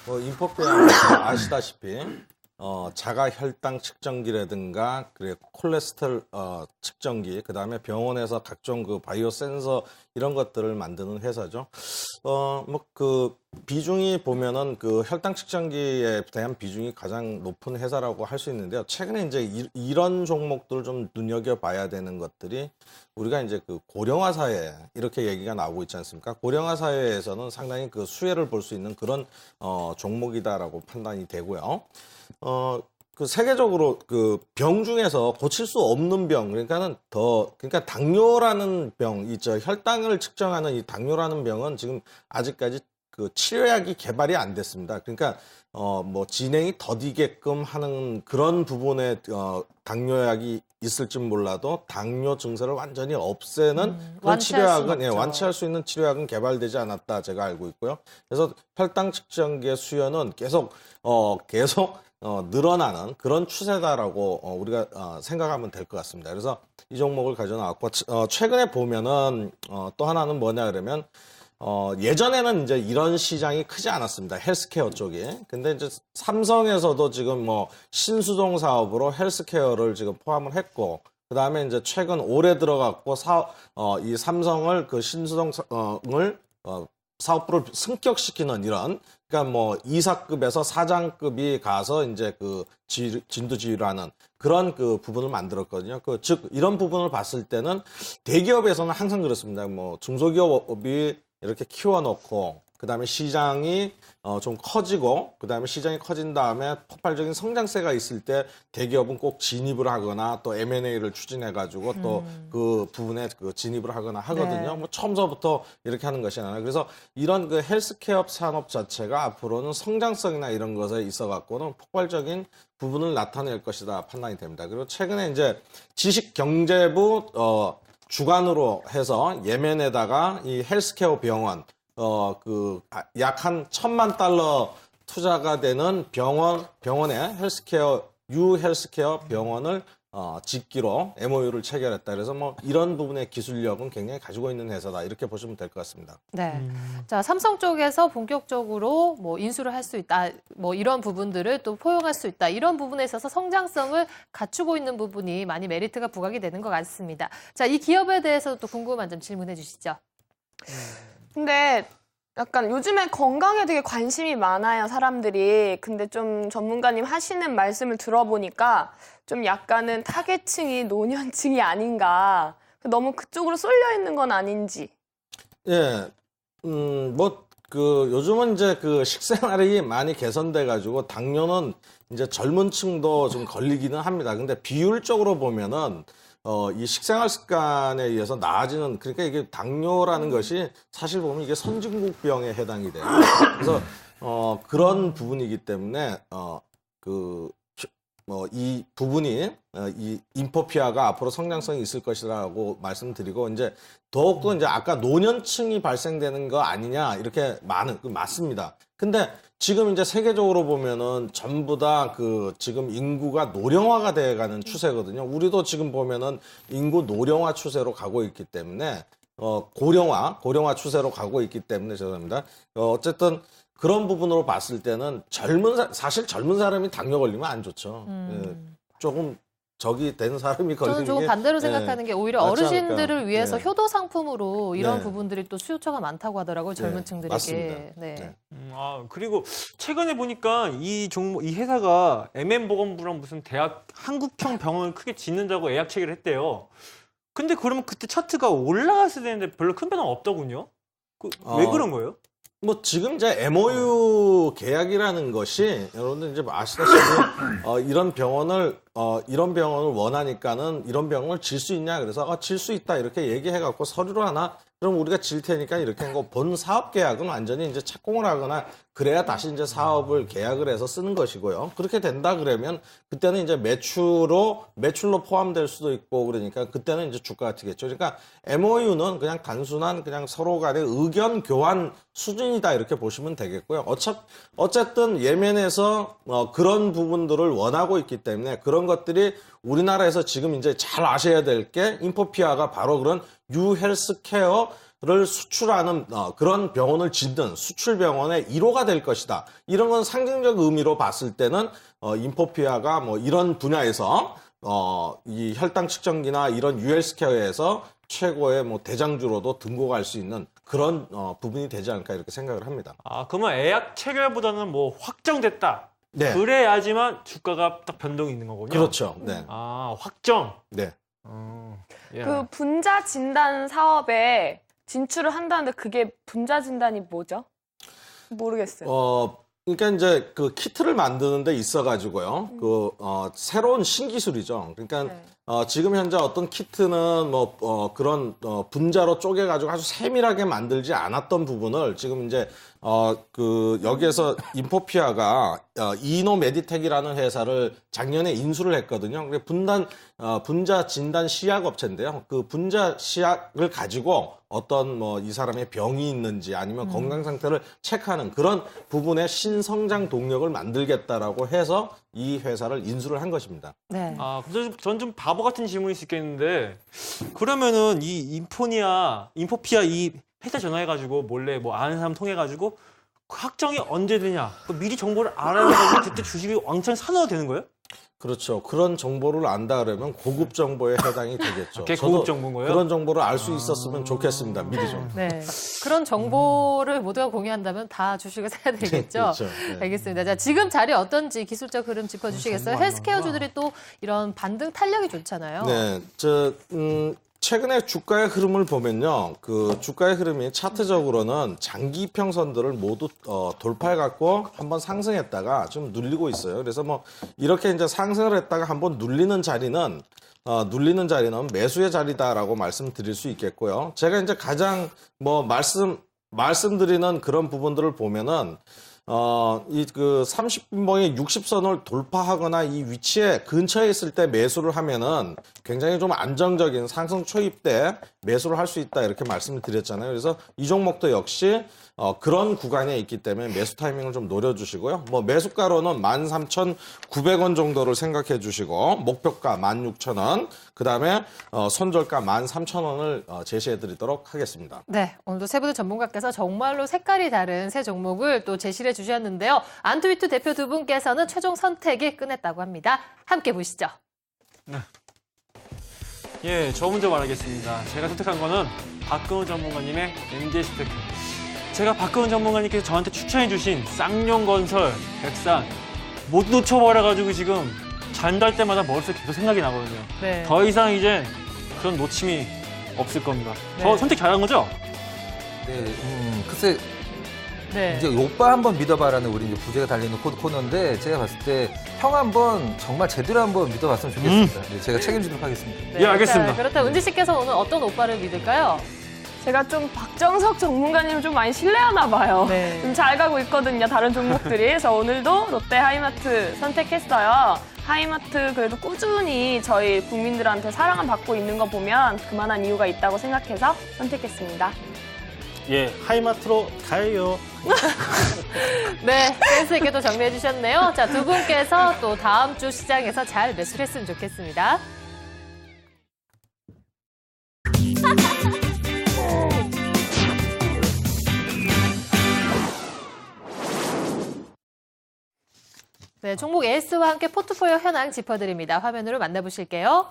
인포피아 아시다시피 자가 혈당 측정기라든가 그래 콜레스테롤 측정기, 그다음에 병원에서 각종 그 바이오 센서 이런 것들을 만드는 회사죠. 뭐 그 비중이 보면은 그 혈당 측정기에 대한 비중이 가장 높은 회사라고 할 수 있는데요. 최근에 이제 이런 종목들을 좀 눈여겨봐야 되는 것들이 우리가 이제 그 고령화 사회 이렇게 얘기가 나오고 있지 않습니까? 고령화 사회에서는 상당히 그 수혜를 볼 수 있는 그런 종목이다라고 판단이 되고요. 그 세계적으로 그 병 중에서 고칠 수 없는 병, 그러니까 당뇨라는 병, 혈당을 측정하는 이 당뇨라는 병은 지금 아직까지 그 치료약이 개발이 안 됐습니다. 그러니까 뭐 진행이 더디게끔 하는 그런 부분에 당뇨약이 있을지 몰라도 당뇨 증세를 완전히 없애는 그런 치료약은 완치할 수 있는 치료약은 개발되지 않았다 제가 알고 있고요. 그래서 혈당 측정기의 수요는 계속 늘어나는 그런 추세다라고 우리가 생각하면 될 것 같습니다. 그래서 이 종목을 가져 나왔고 최근에 보면은 또 하나는 뭐냐 그러면 예전에는 이제 이런 시장이 크지 않았습니다. 헬스케어 쪽이. 근데 이제 삼성에서도 지금 뭐 신수동 사업으로 헬스케어를 지금 포함을 했고, 그 다음에 이제 최근 올해 들어갔고 이 삼성을 그 신수동을 사업부를 승격시키는 이런, 그러니까 뭐 이사급에서 사장급이 가서 이제 그 진두지휘라는 그런 그 부분을 만들었거든요. 즉 이런 부분을 봤을 때는 대기업에서는 항상 그렇습니다. 뭐 중소기업이 이렇게 키워놓고 그다음에 시장이 좀 커지고 그다음에 시장이 커진 다음에 폭발적인 성장세가 있을 때 대기업은 꼭 진입을 하거나 또 M&A를 추진해가지고 또 그 부분에 그 진입을 하거나 하거든요. 네. 뭐 처음서부터 이렇게 하는 것이 아니라 그래서 이런 그 헬스케어 산업 자체가 앞으로는 성장성이나 이런 것에 있어갖고는 폭발적인 부분을 나타낼 것이다 판단이 됩니다. 그리고 최근에 이제 지식경제부 주관으로 해서 예멘에다가 이 헬스케어 병원 약 한 1,000만 달러 투자가 되는 병원에 헬스케어 병원을 짓기로 MOU를 체결했다. 그래서 뭐 이런 부분의 기술력은 굉장히 가지고 있는 회사다. 이렇게 보시면 될 것 같습니다. 네. 자, 삼성 쪽에서 본격적으로 뭐 인수를 할 수 있다. 뭐 이런 부분들을 또 포용할 수 있다. 이런 부분에 있어서 성장성을 갖추고 있는 부분이 많이 메리트가 부각이 되는 것 같습니다. 자, 이 기업에 대해서 또 궁금한 점 질문해 주시죠. 근데 약간 요즘에 건강에 되게 관심이 많아요, 사람들이. 근데 좀 전문가님 하시는 말씀을 들어보니까 좀 약간은 타겟층이 노년층이 아닌가. 너무 그쪽으로 쏠려 있는 건 아닌지. 예. 요즘은 이제 그 식생활이 많이 개선돼가지고 당뇨는 이제 젊은 층도 좀 걸리기는 합니다. 근데 비율적으로 보면은 이 식생활 습관에 의해서 나아지는, 그러니까 이게 당뇨라는 것이 사실 보면 이게 선진국병에 해당이 돼요. 그래서 그런 부분이기 때문에 뭐 이 부분이 이 인포피아가 앞으로 성장성이 있을 것이라고 말씀드리고 이제 더욱더 이제 아까 노년층이 발생되는 거 아니냐 이렇게 맞습니다. 근데 지금 이제 세계적으로 보면은 전부 다 그 지금 인구가 노령화가 돼가는 추세거든요. 우리도 지금 보면은 인구 노령화 추세로 가고 있기 때문에 고령화 추세로 가고 있기 때문에 죄송합니다. 어쨌든 그런 부분으로 봤을 때는 사실 젊은 사람이 당뇨 걸리면 안 좋죠. 예, 조금 적이 된 사람이 걸리는 저는 조금 반대로 생각하는 게 오히려 맞지 어르신들을 않을까? 위해서 네. 효도 상품으로 이런 네. 부분들이 또 수요처가 많다고 하더라고요. 젊은 네, 층들에게. 맞습니다. 네. 네. 그리고 최근에 보니까 이 회사가 MM보건부랑 무슨 대학 한국형 병원을 크게 짓는다고 예약 체결을 했대요. 근데 그러면 그때 차트가 올라갔어야 되는데 별로 큰 변화가 없더군요. 왜 그런 거예요? 뭐 지금 이제 MOU 계약이라는 것이 여러분들 이제 아시다시피 이런 병원을 원하니까는 이런 병원을 질 수 있냐 그래서 질 수 있다 이렇게 얘기해갖고 서류로 하나 그럼 우리가 질 테니까 이렇게 한 거 본 사업 계약은 완전히 이제 착공을 하거나 그래야 다시 이제 사업을 계약을 해서 쓰는 것이고요. 그렇게 된다 그러면 그때는 이제 매출로 포함될 수도 있고 그러니까 그때는 이제 주가가 튀겠죠. 그러니까 MOU는 그냥 단순한 그냥 서로 간의 의견 교환 수준이다 이렇게 보시면 되겠고요. 어쨌든 예멘에서 그런 부분들을 원하고 있기 때문에 그런 것들이 우리나라에서 지금 이제 잘 아셔야 될 게 인포피아가 바로 그런 유헬스케어를 수출하는 그런 병원을 짓는 수출병원의 1호가 될 것이다. 이런 건 상징적 의미로 봤을 때는 인포피아가 뭐 이런 분야에서 이 혈당 측정기나 이런 유헬스케어에서 최고의 뭐 대장주로도 등극할 수 있는 그런 부분이 되지 않을까 이렇게 생각을 합니다. 그러면 예약 체결보다는 뭐 확정됐다. 네. 그래야지만 주가가 딱 변동이 있는 거군요. 그렇죠. 네. 확정. 네. 그 분자 진단 사업에 진출을 한다는데 그게 분자 진단이 뭐죠? 모르겠어요. 그러니까 이제 그 키트를 만드는 데 있어가지고요. 새로운 신기술이죠. 그러니까 네. 지금 현재 어떤 키트는 그런 분자로 쪼개가지고 아주 세밀하게 만들지 않았던 부분을 지금 이제 여기에서 인포피아가 이노메디텍이라는 회사를 작년에 인수를 했거든요. 그게 분자 진단 시약 업체인데요. 그 분자 시약을 가지고 어떤 이 사람의 병이 있는지 아니면 건강 상태를 체크하는 그런 부분의 신성장 동력을 만들겠다라고 해서 이 회사를 인수를 한 것입니다. 네. 근데 전 좀 바보 같은 질문일 수 있겠는데 그러면은 이 인포피아 이 회사 전화해가지고 몰래 뭐 아는 사람 통해가지고 확정이 언제 되냐 미리 정보를 알아가지고 그때 주식이 왕창 사놓아도 되는 거예요? 그렇죠. 그런 정보를 안다 그러면 고급 정보에 해당이 되겠죠. 그게 고급 정보인 거예요? 그런 정보를 알 수 있었으면 좋겠습니다. 미리 좀. 네. 그런 정보를 모두가 공유한다면 다 주식을 사야 되겠죠. 그렇죠. 네. 알겠습니다. 자, 지금 자리 어떤지 기술적 흐름 짚어주시겠어요? 헬스케어주들이 또 이런 반등 탄력이 좋잖아요. 네. 최근에 주가의 흐름을 보면요. 그 주가의 흐름이 차트적으로는 장기 이평선들을 모두 돌파해갖고 한번 상승했다가 좀 눌리고 있어요. 그래서 뭐 이렇게 이제 상승을 했다가 한번 눌리는 자리는 매수의 자리다라고 말씀드릴 수 있겠고요. 제가 이제 가장 말씀드리는 그런 부분들을 보면은 이 30분봉의 60선을 돌파하거나 이 위치에 근처에 있을 때 매수를 하면은 굉장히 좀 안정적인 상승 초입 때 매수를 할 수 있다 이렇게 말씀을 드렸잖아요. 그래서 이 종목도 역시 그런 구간에 있기 때문에 매수 타이밍을 좀 노려주시고요. 매수가로는 13,900원 정도를 생각해 주시고 목표가 16,000원, 그 다음에 손절가 13,000원을 제시해 드리도록 하겠습니다. 네, 오늘도 세 분의 전문가께서 정말로 색깔이 다른 세 종목을 또 제시해 주셨는데요. 안투위투 대표 두 분께서는 최종 선택이 끝냈다고 합니다. 함께 보시죠. 네. 예, 저 먼저 말하겠습니다. 제가 선택한 거는 박근호 전문가님의 MDS테크. 제가 박근호 전문가님께서 저한테 추천해주신 쌍용건설, 백산 모두 놓쳐버려가지고 지금 잔달 때마다 머릿속에 계속 생각이 나거든요. 네. 더 이상 이제 그런 놓침이 없을 겁니다. 네. 저 선택 잘한 거죠? 네, 글쎄 네. 이제 오빠 한번 믿어봐라는 우리 이제 부제가 달리는 코너인데 제가 봤을 때 형 한번 정말 제대로 한번 믿어봤으면 좋겠습니다. 네, 제가 책임지도록 하겠습니다. 네, 예, 알겠습니다. 그렇다면 은지 씨께서 오늘 어떤 오빠를 믿을까요? 제가 좀 박정석 전문가님을 좀 많이 신뢰하나 봐요. 네. 좀 잘 가고 있거든요, 다른 종목들이. 그래서 오늘도 롯데 하이마트 선택했어요. 하이마트 그래도 꾸준히 저희 국민들한테 사랑을 받고 있는 거 보면 그만한 이유가 있다고 생각해서 선택했습니다. 예, 하이마트로 가요. 네, 센스 있게 또 정리해 주셨네요. 자, 두 분께서 또 다음 주 시장에서 잘 매수를 했으면 좋겠습니다. 네, 종목 AS와 함께 포트폴리오 현황 짚어드립니다. 화면으로 만나보실게요.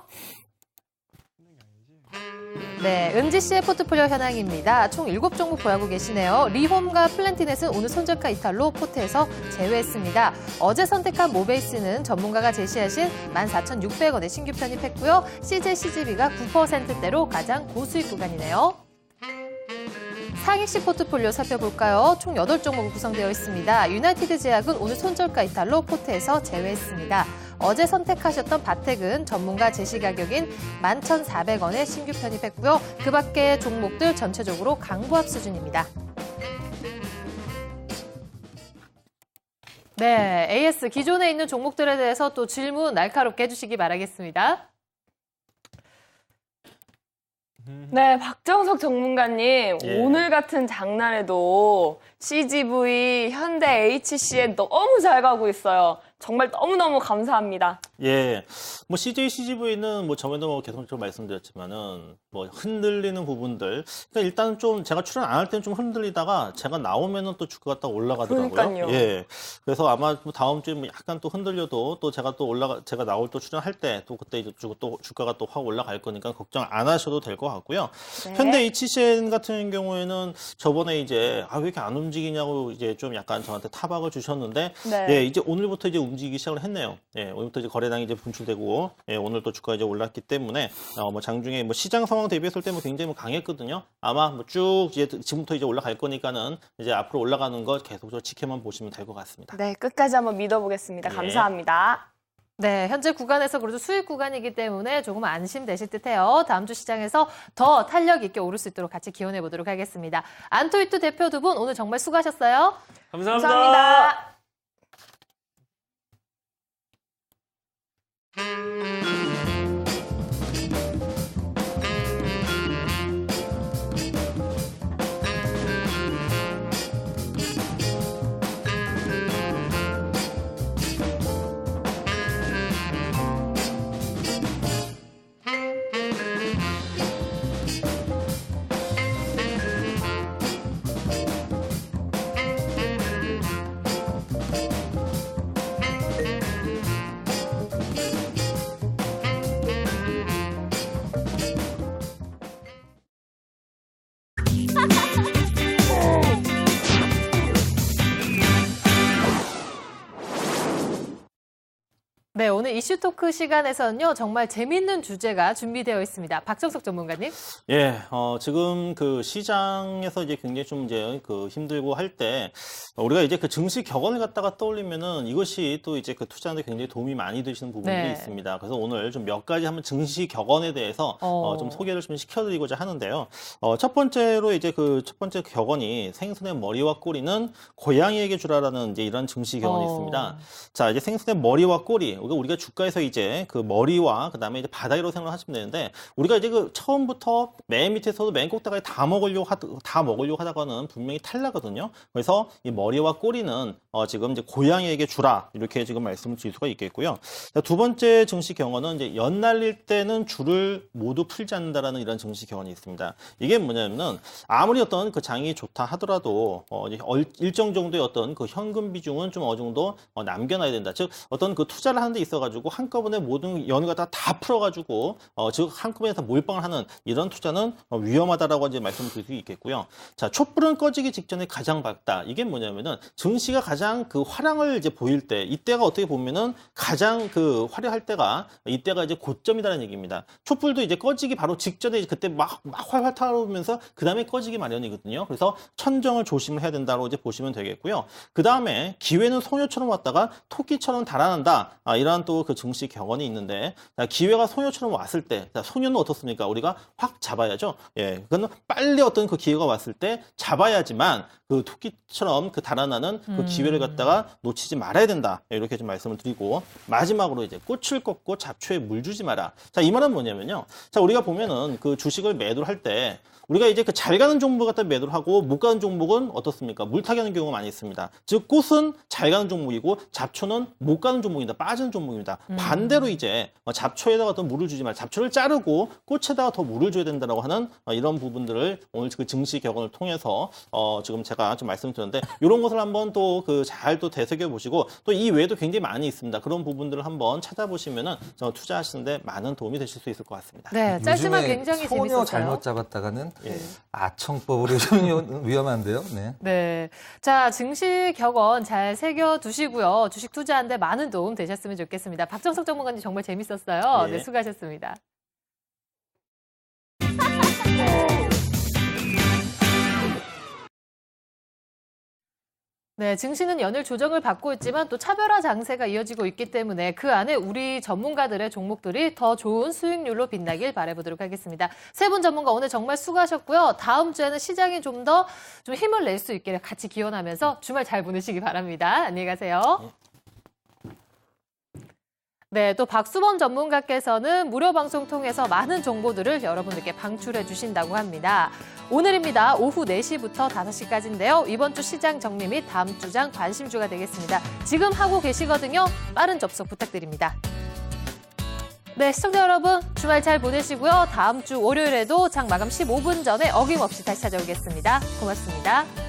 네, 은지 씨의 포트폴리오 현황입니다. 총 7종목 보유하고 계시네요. 리홈과 플랜티넷은 오늘 손절가 이탈로 포트에서 제외했습니다. 어제 선택한 모베이스는 전문가가 제시하신 14,600원에 신규 편입했고요. CJ CGV가 9%대로 가장 고수익 구간이네요. 상익시 포트폴리오 살펴볼까요? 총 8종목으로 구성되어 있습니다. 유나이티드 제약은 오늘 손절가 이탈로 포트에서 제외했습니다. 어제 선택하셨던 바텍은 전문가 제시 가격인 11,400원에 신규 편입했고요. 그 밖의 종목들 전체적으로 강보합 수준입니다. 네, AS 기존에 있는 종목들에 대해서 또 질문 날카롭게 해주시기 바라겠습니다. 네, 박정석 전문가님, 예. 오늘 같은 장날에도 CGV, 현대 HCN 너무 잘 가고 있어요. 정말 너무너무 감사합니다. 예, 뭐 CJ, CGV는 뭐 저번에도 뭐 계속 좀 말씀드렸지만은 뭐 흔들리는 부분들. 그러니까 일단은 좀 제가 출연 안 할 때는 좀 흔들리다가 제가 나오면은 또 주가가 딱 올라가더라고요. 그러니까요. 예, 그래서 아마 뭐 다음 주에 뭐 약간 또 흔들려도 또 제가 또 제가 나올 또 출연할 때 또 그때 이제 또 주가가 또 확 올라갈 거니까 걱정 안 하셔도 될 것 같고요. 네. 현대 HCN 같은 경우에는 저번에 이제 왜 이렇게 안 움직이냐고 이제 좀 약간 저한테 타박을 주셨는데 네. 예, 이제 오늘부터 이제 움직이기 시작을 했네요. 예, 오늘부터 이제 거래량이 이제 분출되고, 예, 오늘 또 주가가 이제 올랐기 때문에, 뭐 장중에 뭐 시장 상황 대비했을 때 뭐 굉장히 뭐 강했거든요. 아마 뭐 쭉 이제 지금부터 이제 올라갈 거니까는 이제 앞으로 올라가는 거 계속 지켜만 보시면 될 것 같습니다. 네, 끝까지 한번 믿어보겠습니다. 예. 감사합니다. 네, 현재 구간에서 그래도 수익 구간이기 때문에 조금 안심되실 듯해요. 다음 주 시장에서 더 탄력 있게 오를 수 있도록 같이 기원해 보도록 하겠습니다. 안토이투 대표 두 분 오늘 정말 수고하셨어요. 감사합니다. 감사합니다. 네, 오늘 이슈 토크 시간에서는요, 정말 재밌는 주제가 준비되어 있습니다. 박정석 전문가님. 예, 지금 그 시장에서 이제 굉장히 좀 이제 그 힘들고 할 때 우리가 이제 그 증시 격언을 갖다가 떠올리면은 이것이 또 이제 그 투자하는데 굉장히 도움이 많이 되시는 부분들이 네. 있습니다. 그래서 오늘 좀 몇 가지 한번 증시 격언에 대해서 좀 소개를 좀 시켜드리고자 하는데요. 첫 번째로 이제 그 첫 번째 격언이 생선의 머리와 꼬리는 고양이에게 주라라는 이제 이런 증시 격언이 있습니다. 자, 이제 생선의 머리와 꼬리. 우리가 주가에서 이제 그 머리와 그다음에 이제 바닥이라고 생각을 하시면 되는데 우리가 이제 그 처음부터 맨 밑에서도 맨 꼭대기까지 다 먹으려고 하다가는 분명히 탈나거든요. 그래서 이 머리와 꼬리는 지금 이제 고양이에게 주라 이렇게 지금 말씀을 드릴 수가 있겠고요. 자, 두 번째 증시 경언은 이제 연날릴 때는 줄을 모두 풀지 않는다라는 이런 증시 경언이 있습니다. 이게 뭐냐면은 아무리 어떤 그 장이 좋다 하더라도 이제 일정 정도의 어떤 그 현금 비중은 좀 어느 정도 남겨놔야 된다. 즉 어떤 그 투자를 하는 데 있어가지고 한꺼번에 모든 연을 갖다가 다 풀어가지고 즉 한꺼번에 다 몰빵을 하는 이런 투자는 위험하다라고 이제 말씀을 드릴 수 있겠고요. 자, 촛불은 꺼지기 직전에 가장 밝다. 이게 뭐냐면은 증시가 가장 그 화랑을 이제 보일 때 이때가 어떻게 보면은 가장 그 화려할 때가 이때가 이제 고점이라는 얘기입니다. 촛불도 이제 꺼지기 바로 직전에 그때 막 활활 타오르면서 그 다음에 꺼지기 마련이거든요. 그래서 천정을 조심을 해야 된다고 이제 보시면 되겠고요. 그 다음에 기회는 소녀처럼 왔다가 토끼처럼 달아난다. 이러한 또 그 증시 격언이 있는데 기회가 소녀처럼 왔을 때 소녀는 어떻습니까? 우리가 확 잡아야죠. 예, 그거는 빨리 어떤 그 기회가 왔을 때 잡아야지만 그 토끼처럼 그 달아나는 그 기회 기회를 갖다가 놓치지 말아야 된다. 이렇게 좀 말씀을 드리고 마지막으로 이제 꽃을 꺾고 잡초에 물 주지 마라. 자, 이 말은 뭐냐면요. 자, 우리가 보면은 그 주식을 매도를 할 때 우리가 이제 그 잘 가는 종목 갖다 매도를 하고 못 가는 종목은 어떻습니까? 물타기 하는 경우가 많이 있습니다. 즉 꽃은 잘 가는 종목이고 잡초는 못 가는 종목입니다. 빠지는 종목입니다. 반대로 이제 잡초에다가 더 물을 주지 말고 잡초를 자르고 꽃에다가 더 물을 줘야 된다라고 하는 이런 부분들을 오늘 그 증시 격언을 통해서 지금 제가 좀 말씀드렸는데 이런 것을 한번 또 그 잘 또 되새겨 보시고 또 이 외에도 굉장히 많이 있습니다. 그런 부분들을 한번 찾아보시면은 투자하시는데 많은 도움이 되실 수 있을 것 같습니다. 네, 짧지만 요즘에 굉장히 소녀 재밌었어요. 잘못 잡았다가는 아청법으로 좀 위험한데요. 네. 네. 자, 증시 격언 잘 새겨두시고요. 주식 투자하는데 많은 도움 되셨으면 좋겠습니다. 박정석 전문가님 정말 재밌었어요. 네, 수고하셨습니다. 네, 증시는 연일 조정을 받고 있지만 또 차별화 장세가 이어지고 있기 때문에 그 안에 우리 전문가들의 종목들이 더 좋은 수익률로 빛나길 바라보도록 하겠습니다. 세 분 전문가 오늘 정말 수고하셨고요. 다음 주에는 시장이 좀 더 좀 힘을 낼 수 있기를 같이 기원하면서 주말 잘 보내시기 바랍니다. 안녕히 가세요. 네, 또 박수범 전문가께서는 무료 방송 통해서 많은 정보들을 여러분들께 방출해 주신다고 합니다. 오늘입니다. 오후 4시부터 5시까지인데요. 이번 주 시장 정리 및 다음 주장 관심주가 되겠습니다. 지금 하고 계시거든요. 빠른 접속 부탁드립니다. 네, 시청자 여러분 주말 잘 보내시고요. 다음 주 월요일에도 장 마감 15분 전에 어김없이 다시 찾아오겠습니다. 고맙습니다.